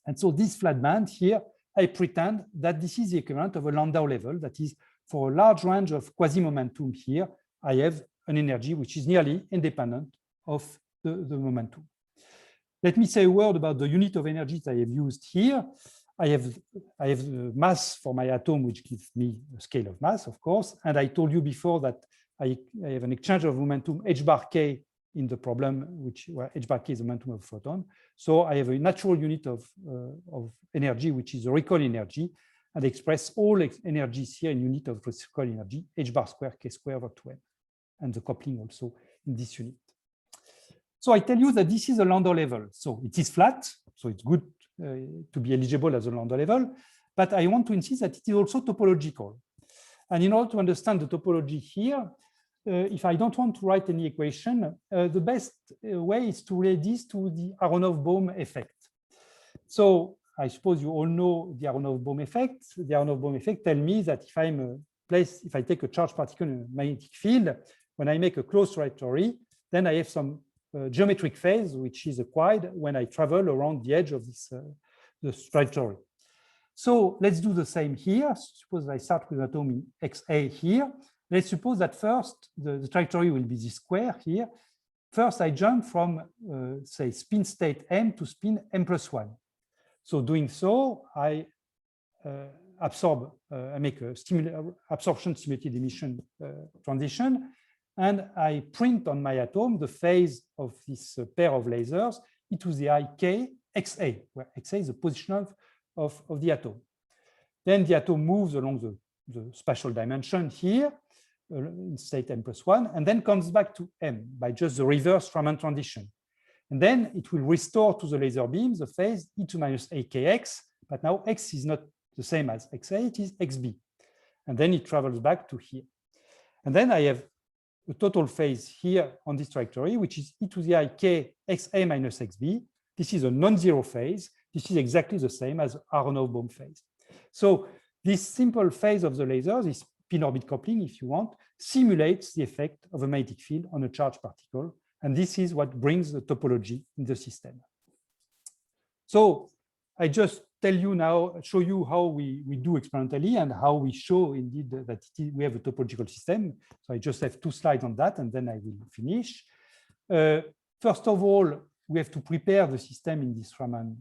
And so this flat band here, I pretend that this is the equivalent of a Landau level, that is for a large range of quasi-momentum here, I have an energy which is nearly independent of the momentum. Let me say a word about the unit of energies I have used here. I have the mass for my atom, which gives me a scale of mass, of course. And I told you before that I have an exchange of momentum h bar k in the problem, where h bar k is the momentum of a photon. So I have a natural unit of energy, which is the recoil energy, and express all energies here in unit of recoil energy, h bar square k square over 2n, and the coupling also in this unit. So I tell you that this is a Landau level. So it is flat, so it's good to be eligible as a Landau level, but I want to insist that it is also topological. And in order to understand the topology here, if I don't want to write any equation, the best way is to relate this to the Aronoff-Bohm effect. So I suppose you all know the Aronoff-Bohm effect. The Aronoff-Bohm effect tells me that if I take a charged particle in a magnetic field, when I make a closed trajectory, then I have some geometric phase which is acquired when I travel around the edge of this trajectory. So let's do the same here. Suppose I start with an atom in XA here. Let's suppose that first the trajectory will be this square here. First, I jump from, say, spin state M to spin M plus 1. So doing so, I make a absorption stimulated emission transition, and I print on my atom the phase of this pair of lasers e to the I k XA, where XA is the position of the atom. Then the atom moves along the spatial dimension here in state M plus 1, and then comes back to M by just the reverse Raman transition. And then it will restore to the laser beam the phase e to minus akx, but now x is not the same as xa, it is xb. And then it travels back to here. And then I have a total phase here on this trajectory, which is e to the I k xa minus xb. This is a non-zero phase. This is exactly the same as Aronoff-Bohm phase. So this simple phase of the laser, this pin-orbit coupling, if you want, simulates the effect of a magnetic field on a charged particle. And this is what brings the topology in the system. So I just tell you now, show you how we do experimentally and how we show indeed that we have a topological system. So I just have 2 slides on that, and then I will finish. First of all, we have to prepare the system in this Raman,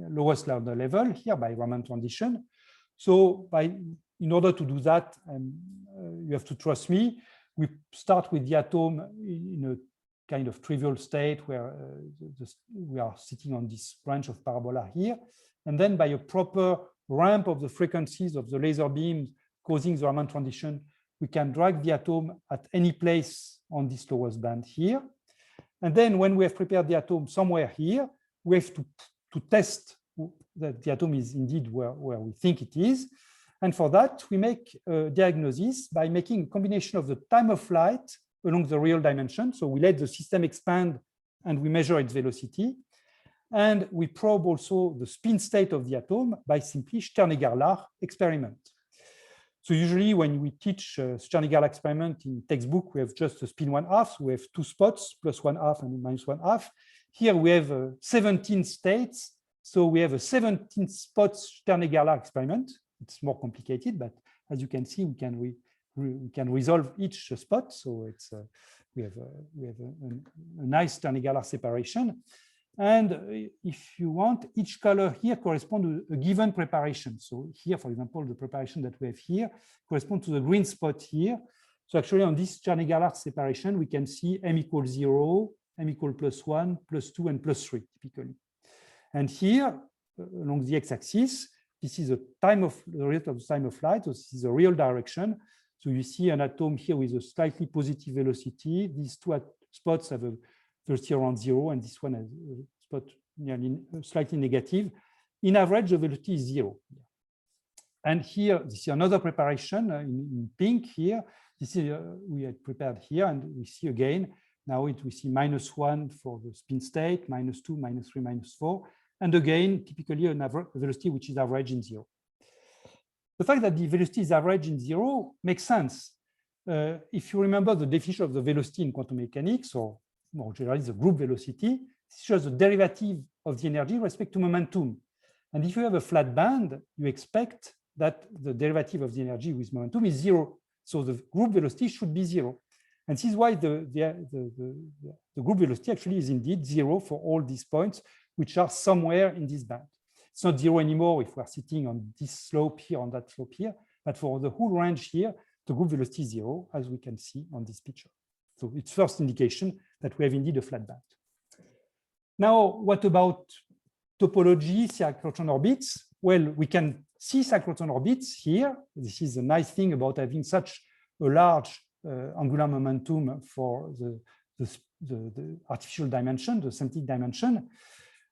lowest Landau level here by Raman transition. So in order to do that, you have to trust me. We start with the atom in a kind of trivial state where we are sitting on this branch of parabola here. And then by a proper ramp of the frequencies of the laser beams causing the Raman transition, we can drag the atom at any place on this lowest band here. And then when we have prepared the atom somewhere here, we have to test that the atom is indeed where we think it is. And for that, we make a diagnosis by making a combination of the time of flight along the real dimension. So we let the system expand and we measure its velocity. And we probe also the spin state of the atom by simply Stern-Gerlach experiment. So usually when we teach Stern-Gerlach experiment in textbook, we have just a spin 1/2. So we have 2 spots, plus 1/2 and minus 1/2. Here we have 17 states. So we have a 17 spots Stern-Gerlach experiment. It's more complicated, but as you can see, we can resolve each spot. So it's we have a nice Stern-Gerlach separation. And if you want, each color here corresponds to a given preparation. So here, for example, the preparation that we have here corresponds to the green spot here. So actually on this Stern-Gerlach separation, we can see m equals 0, m equals +1, +2, and +3 typically. And here along the x-axis, this is the rate of the time of flight. So this is the real direction. So you see an atom here with a slightly positive velocity. These 2 spots have a velocity around 0, and this one has a spot nearly slightly negative. In average, the velocity is 0. And here, this is another preparation in pink here. This is we had prepared here, and we see again, now we see -1 for the spin state, -2, -3, -4. And again, typically an average velocity which is average in 0. The fact that the velocity is average in 0 makes sense. If you remember the definition of the velocity in quantum mechanics, or more generally the group velocity, this shows the derivative of the energy with respect to momentum. And if you have a flat band, you expect that the derivative of the energy with momentum is 0. So the group velocity should be 0. And this is why the group velocity actually is indeed 0 for all these points, which are somewhere in this band. It's not 0 anymore if we're sitting on this slope here, on that slope here, but for the whole range here, the group velocity is 0, as we can see on this picture. So it's first indication that we have indeed a flat band. Now, what about topology, cyclotron orbits? Well, we can see cyclotron orbits here. This is a nice thing about having such a large angular momentum for the artificial dimension, the synthetic dimension.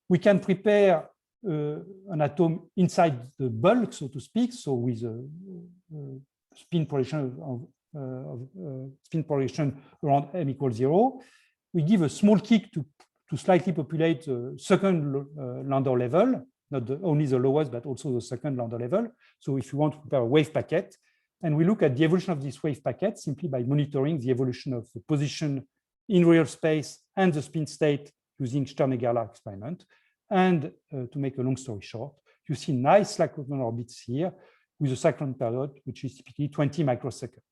We can prepare an atom inside the bulk, so to speak, so with a spin projection around m equals 0. We give a small kick to slightly populate the second Landau level, not only the lowest, but also the second Landau level. So if you want to prepare a wave packet, and we look at the evolution of this wave packet simply by monitoring the evolution of the position in real space and the spin state using Stern-Gerlach experiment. And to make a long story short, you see nice cyclotron orbits here with a cyclone period, which is typically 20 microseconds.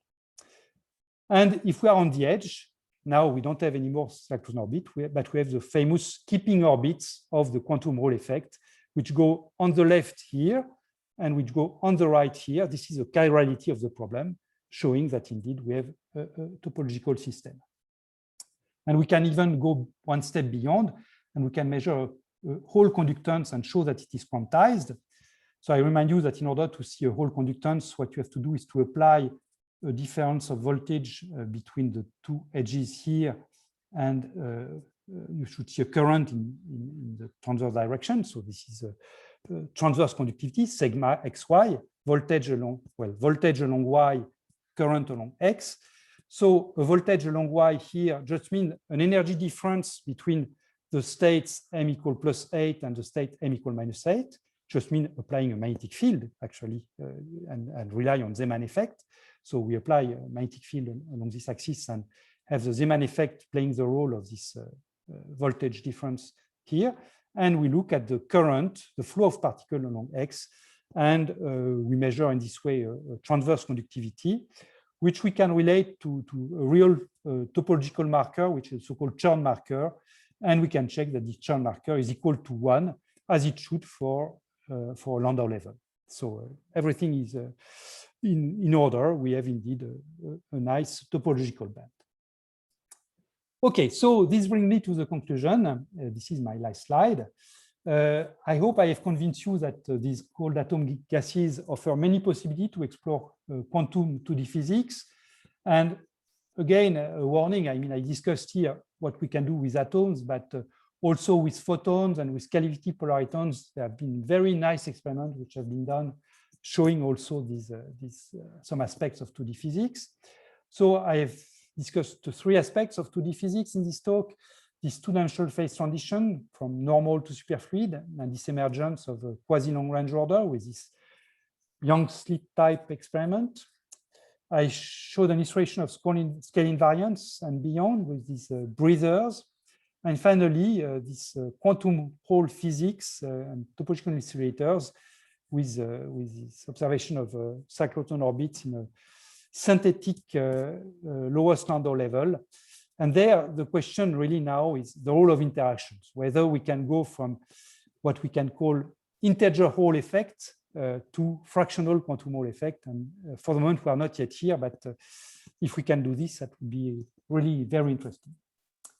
And if we are on the edge, now we don't have any more cyclotron orbit, but we have the famous keeping orbits of the quantum Hall effect, which go on the left here and which go on the right here. This is a chirality of the problem, showing that indeed we have a topological system. And we can even go one step beyond, and we can measure Hall conductance and show that it is quantized. So I remind you that in order to see a Hall conductance, what you have to do is to apply a difference of voltage between the two edges here, and you should see a current in the transverse direction. So this is a transverse conductivity, sigma xy, voltage along y, current along x. So a voltage along y here just means an energy difference between the states m equal +8 and the state m equal -8, just mean applying a magnetic field actually and rely on Zeeman effect. So we apply a magnetic field along this axis and have the Zeeman effect playing the role of this voltage difference here. And we look at the current, the flow of particles along x, and we measure in this way a transverse conductivity, which we can relate to a real topological marker, which is so-called Chern marker. And we can check that this Chern marker is equal to 1, as it should for Landau level. So everything is in order. We have indeed a nice topological band. Okay, so this brings me to the conclusion. This is my last slide. I hope I have convinced you that these cold atom gases offer many possibilities to explore quantum 2D physics. And again, a warning, I mean, I discussed here what we can do with atoms, but also with photons and with Caливity polaritons. There have been very nice experiments which have been done showing also these some aspects of 2D physics. So I have discussed the 3 aspects of 2D physics in this talk: this two-dimensional phase transition from normal to superfluid, and this emergence of a quasi-long range order with this Young slit type experiment. I showed an illustration of scale invariance and beyond with these breathers. And finally, this quantum Hall physics and topological insulators with this observation of cyclotron orbits in a synthetic lowest Landau level. And there, the question really now is the role of interactions, whether we can go from what we can call integer Hall effect to fractional quantum Hall effect. And for the moment, we are not yet here, but if we can do this, that would be really very interesting.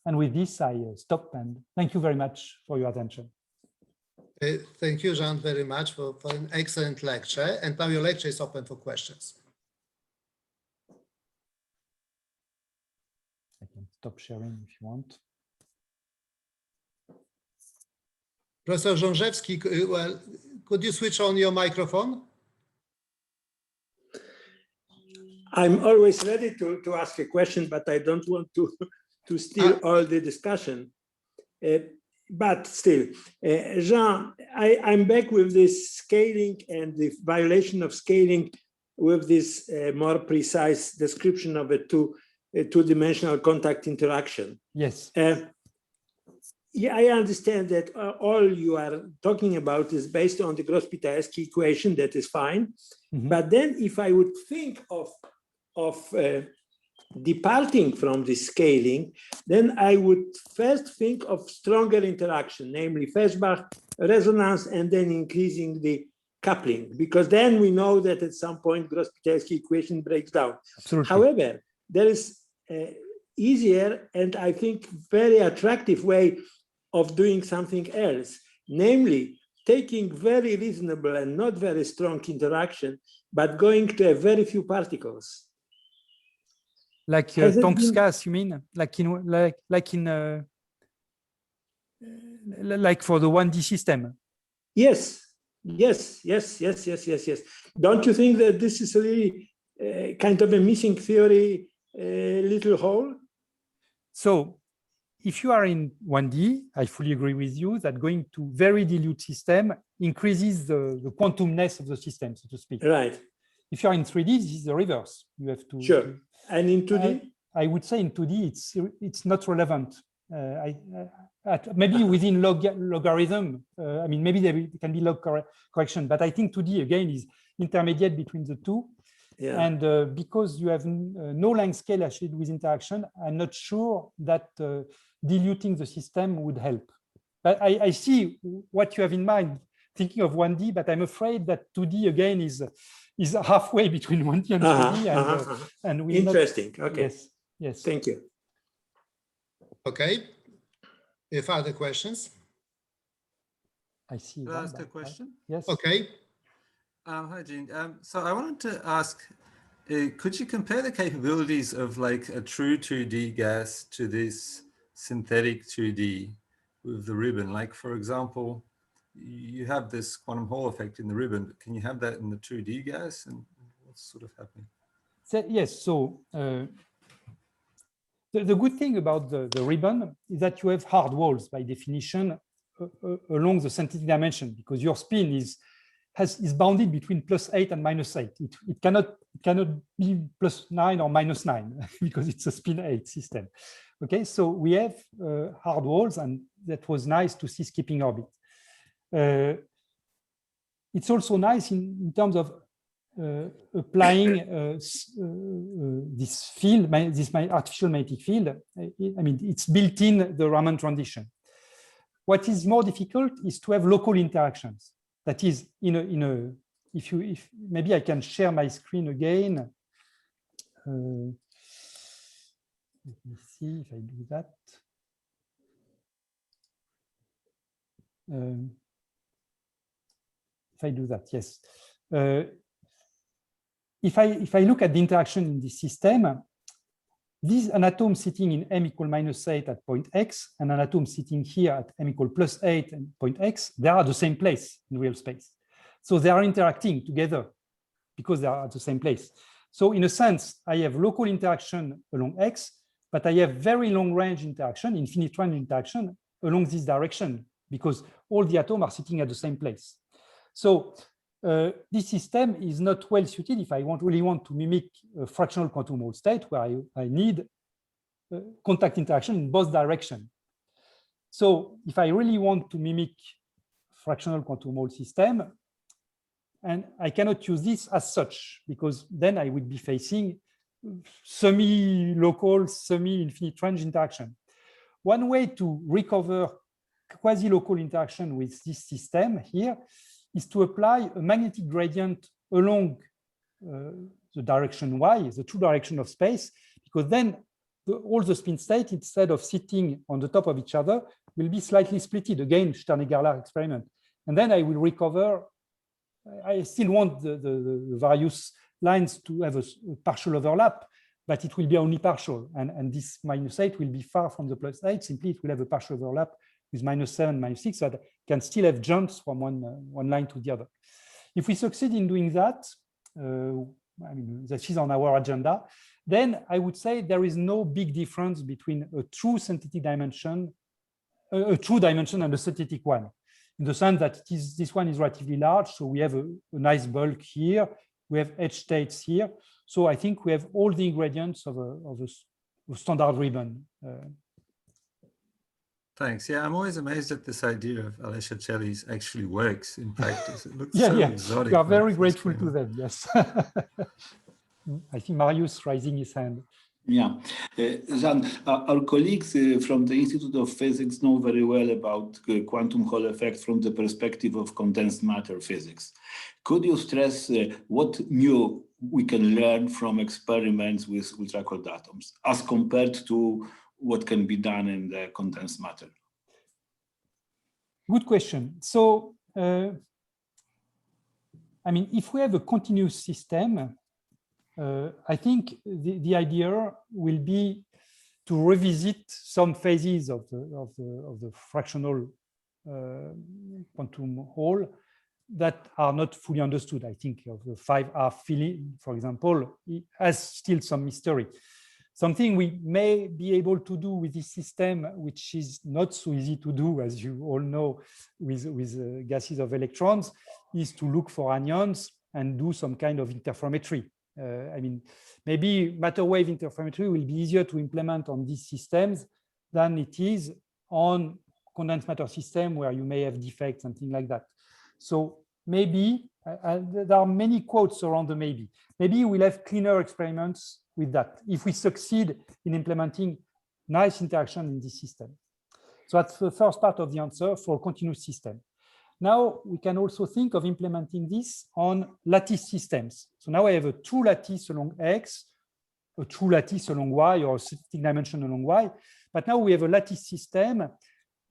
And with this, I stop, and thank you very much for your attention. Thank you, Jean, very much for an excellent lecture. And now your lecture is open for questions. I can stop sharing if you want. Professor Żążewski, well, could you switch on your microphone? I'm always ready to ask a question, but I don't want to steal all the discussion. But still, Jean, I'm back with this scaling and the violation of scaling with this more precise description of a two-dimensional contact interaction. Yes. yeah, I understand that all you are talking about is based on the Gross-Pitaevsky equation. That is fine. Mhm. But then if I would think of departing from this scaling, then I would first think of stronger interaction, namely Feshbach resonance, and then increasing the coupling, because then we know that at some point Gross-Pitaevsky equation breaks down. Absolutely. However, there is an easier and I think very attractive way of doing something else, namely taking very reasonable and not very strong interaction, but going to a very few particles. Like Has it been- Tonkskas, you mean? Like for the 1D system? Yes, yes. Don't you think that this is really kind of a missing theory, little hole? So if you are in 1D, I fully agree with you that going to very dilute system increases the quantumness of the system, so to speak. Right, If you're in 3D, this is the reverse. You have to. sure. And in 2D? I would say in 2D, it's not relevant. Maybe within logarithm, I mean, maybe there can be log correction, but I think 2D again is intermediate between the two. Yeah. And because you have no length scale associated with interaction, I'm not sure that diluting the system would help. But I see what you have in mind, thinking of 1D, but I'm afraid that 2D again is halfway between 1D and 3D. And we interesting. Okay. Yes. Yes. Thank you. Okay. Further questions? I see. Can I ask a question? Yes. Okay. Hi, Gene. So I wanted to ask, could you compare the capabilities of like a true 2D gas to this synthetic 2D with the ribbon? Like, for example, you have this quantum Hall effect in the ribbon, but can you have that in the 2D gas? And what's sort of happening? So, yes. So the good thing about the ribbon is that you have hard walls by definition along the synthetic dimension, because your spin is bounded between +8 and -8. It cannot be +9 or -9 because it's a spin 8 system. Okay, so we have hard walls, and that was nice to see skipping orbit. It's also nice in terms of applying this field, this artificial magnetic field. I mean, it's built in the Raman transition. What is more difficult is to have local interactions. That is, if maybe I can share my screen again. Let me see if I do that. If I do that, yes. If I look at the interaction in this system, this an atom sitting in m = -8 at point x and an atom sitting here at m = +8 at point x, they are at the same place in real space. So they are interacting together because they are at the same place. So in a sense, I have local interaction along x, but I have very long range interaction, infinite range interaction along this direction, because all the atoms are sitting at the same place. So this system is not well suited if I really want to mimic a fractional quantum Hall state where I need contact interaction in both directions. So if I really want to mimic fractional quantum Hall system, and I cannot use this as such, because then I would be facing semi-local, semi-infinite range interaction. One way to recover quasi-local interaction with this system here is to apply a magnetic gradient along the direction y, the true direction of space, because then all the spin states, instead of sitting on the top of each other, will be slightly splitted. Again, Stern-Gerlach experiment. And then I will recover. I still want the various lines to have a partial overlap, but it will be only partial. And this -8 will be far from the +8. Simply, it will have a partial overlap with -7, -6, so that can still have jumps from one line to the other. If we succeed in doing that, I mean, that is on our agenda, then I would say there is no big difference between a true synthetic dimension, a true dimension and a synthetic one, in the sense that this one is relatively large. So we have a nice bulk here. We have edge states here. So I think we have all the ingredients of a standard ribbon. Thanks. Yeah, I'm always amazed at this idea of Alessio Celli's actually works in practice. It looks Yeah, so yeah. exotic. We are when it very first grateful came to out. them. Yes. I think Marius raising his hand. Yeah, Jean, our colleagues from the Institute of Physics know very well about quantum Hall effect from the perspective of condensed matter physics. Could you stress what new we can learn from experiments with ultra-cold atoms as compared to what can be done in the condensed matter? Good question. So, I mean, if we have a continuous system, I think the idea will be to revisit some phases of the fractional quantum Hall that are not fully understood. I think of the 5R filling, for example, it has still some mystery. Something we may be able to do with this system, which is not so easy to do, as you all know, with gases of electrons, is to look for anyons and do some kind of interferometry. I mean, maybe matter wave interferometry will be easier to implement on these systems than it is on condensed matter system where you may have defects and things like that. So maybe, there are many quotes around the maybe. Maybe we'll have cleaner experiments with that if we succeed in implementing nice interaction in this system. So that's the first part of the answer for a continuous system. Now we can also think of implementing this on lattice systems. So now I have a true lattice along X, a true lattice along Y, or a static dimension along Y. But now we have a lattice system,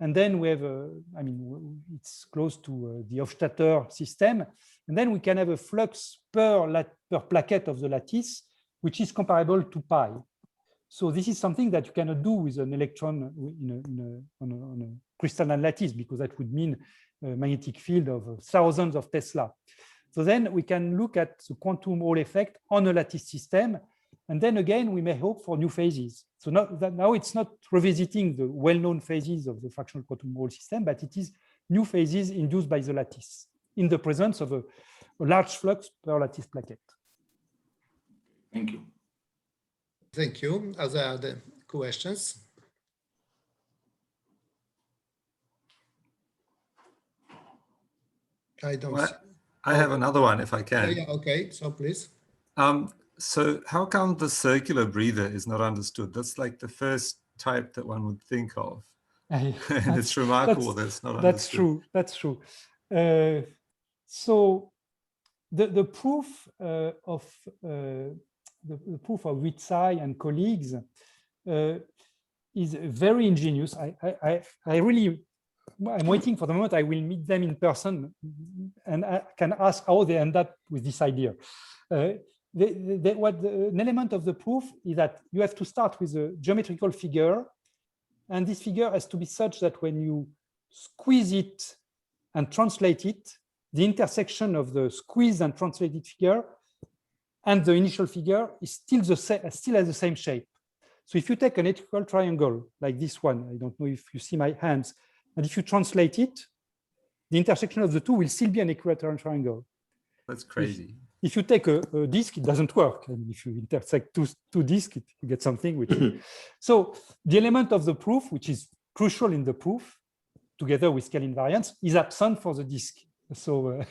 and then we have I mean, it's close to the Hofstadter system. And then we can have a flux per plaquette of the lattice, which is comparable to pi. So this is something that you cannot do with an electron on a crystalline lattice, because that would mean a magnetic field of thousands of Tesla. So then we can look at the quantum Hall effect on a lattice system. And then again, we may hope for new phases. So now it's not revisiting the well-known phases of the fractional quantum Hall system, but it is new phases induced by the lattice in the presence of a large flux per lattice plaquette. Thank you. Thank you. Other questions? I don't. Well, I have another one if I can. Yeah, okay. So please. So how come the circular breather is not understood? That's like the first type that one would think of. And it's remarkable that it's not That's understood. true. That's true. So the proof of the proof of Witzai and colleagues is very ingenious. I'm waiting for the moment I will meet them in person and I can ask how they end up with this idea. An element of the proof is that you have to start with a geometrical figure, and this figure has to be such that when you squeeze it and translate it, the intersection of the squeezed and translated figure and the initial figure is still has the same shape. So if you take an equilateral triangle like this one, I don't know if you see my hands, and if you translate it, the intersection of the two will still be an equilateral triangle. That's crazy. If you take a disk, it doesn't work. And if you intersect two disks, you get something which. So the element of the proof, which is crucial in the proof, together with scale invariance, is absent for the disk. So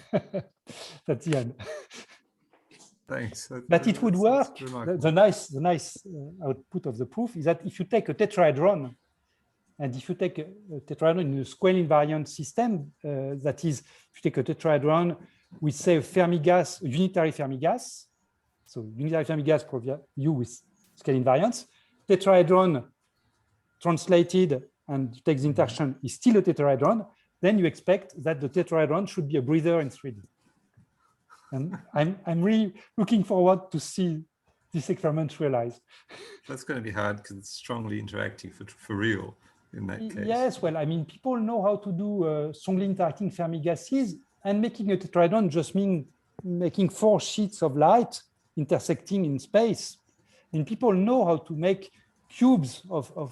that's the end. Thanks. But it would work. The nice output of the proof is that if you take a tetrahedron, and if you take a tetrahedron in a scale invariant system, that is, if you take a tetrahedron with, say, a Fermi gas, a unitary Fermi gas, so unitary Fermi gas provide you with scale invariance, tetrahedron translated and takes the interaction is still a tetrahedron, then you expect that the tetrahedron should be a breather in 3D. And I'm really looking forward to see this experiment realized. That's going to be hard because it's strongly interacting for real in that case. Yes, well, I mean, people know how to do strongly interacting Fermi gases, and making a tetrahedron just means making 4 sheets of light intersecting in space. And people know how to make cubes of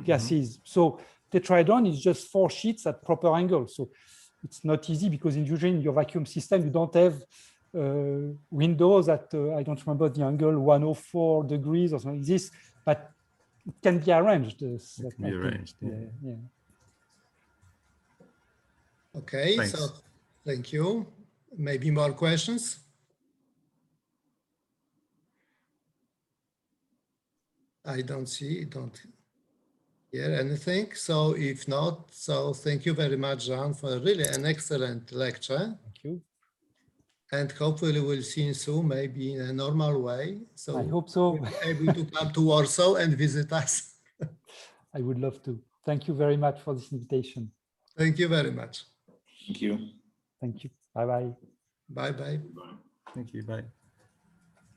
gases. So tetrahedron is just 4 sheets at proper angles. So it's not easy because usually in your vacuum system, you don't have windows at, I don't remember the angle, 104 degrees or something like this. But it can be arranged. It can be I think. arranged, yeah. Yeah. Okay, Thanks. so thank you. Maybe more questions? I don't hear anything. So if not, so thank you very much, Jean, for really an excellent lecture. Thank you. And hopefully we'll see you soon, maybe in a normal way. So I hope so. you'll be able to come to Warsaw and visit us. I would love to. Thank you very much for this invitation. Thank you very much. Thank you. Thank you. Bye-bye. Bye-bye. Bye. Thank you. Bye.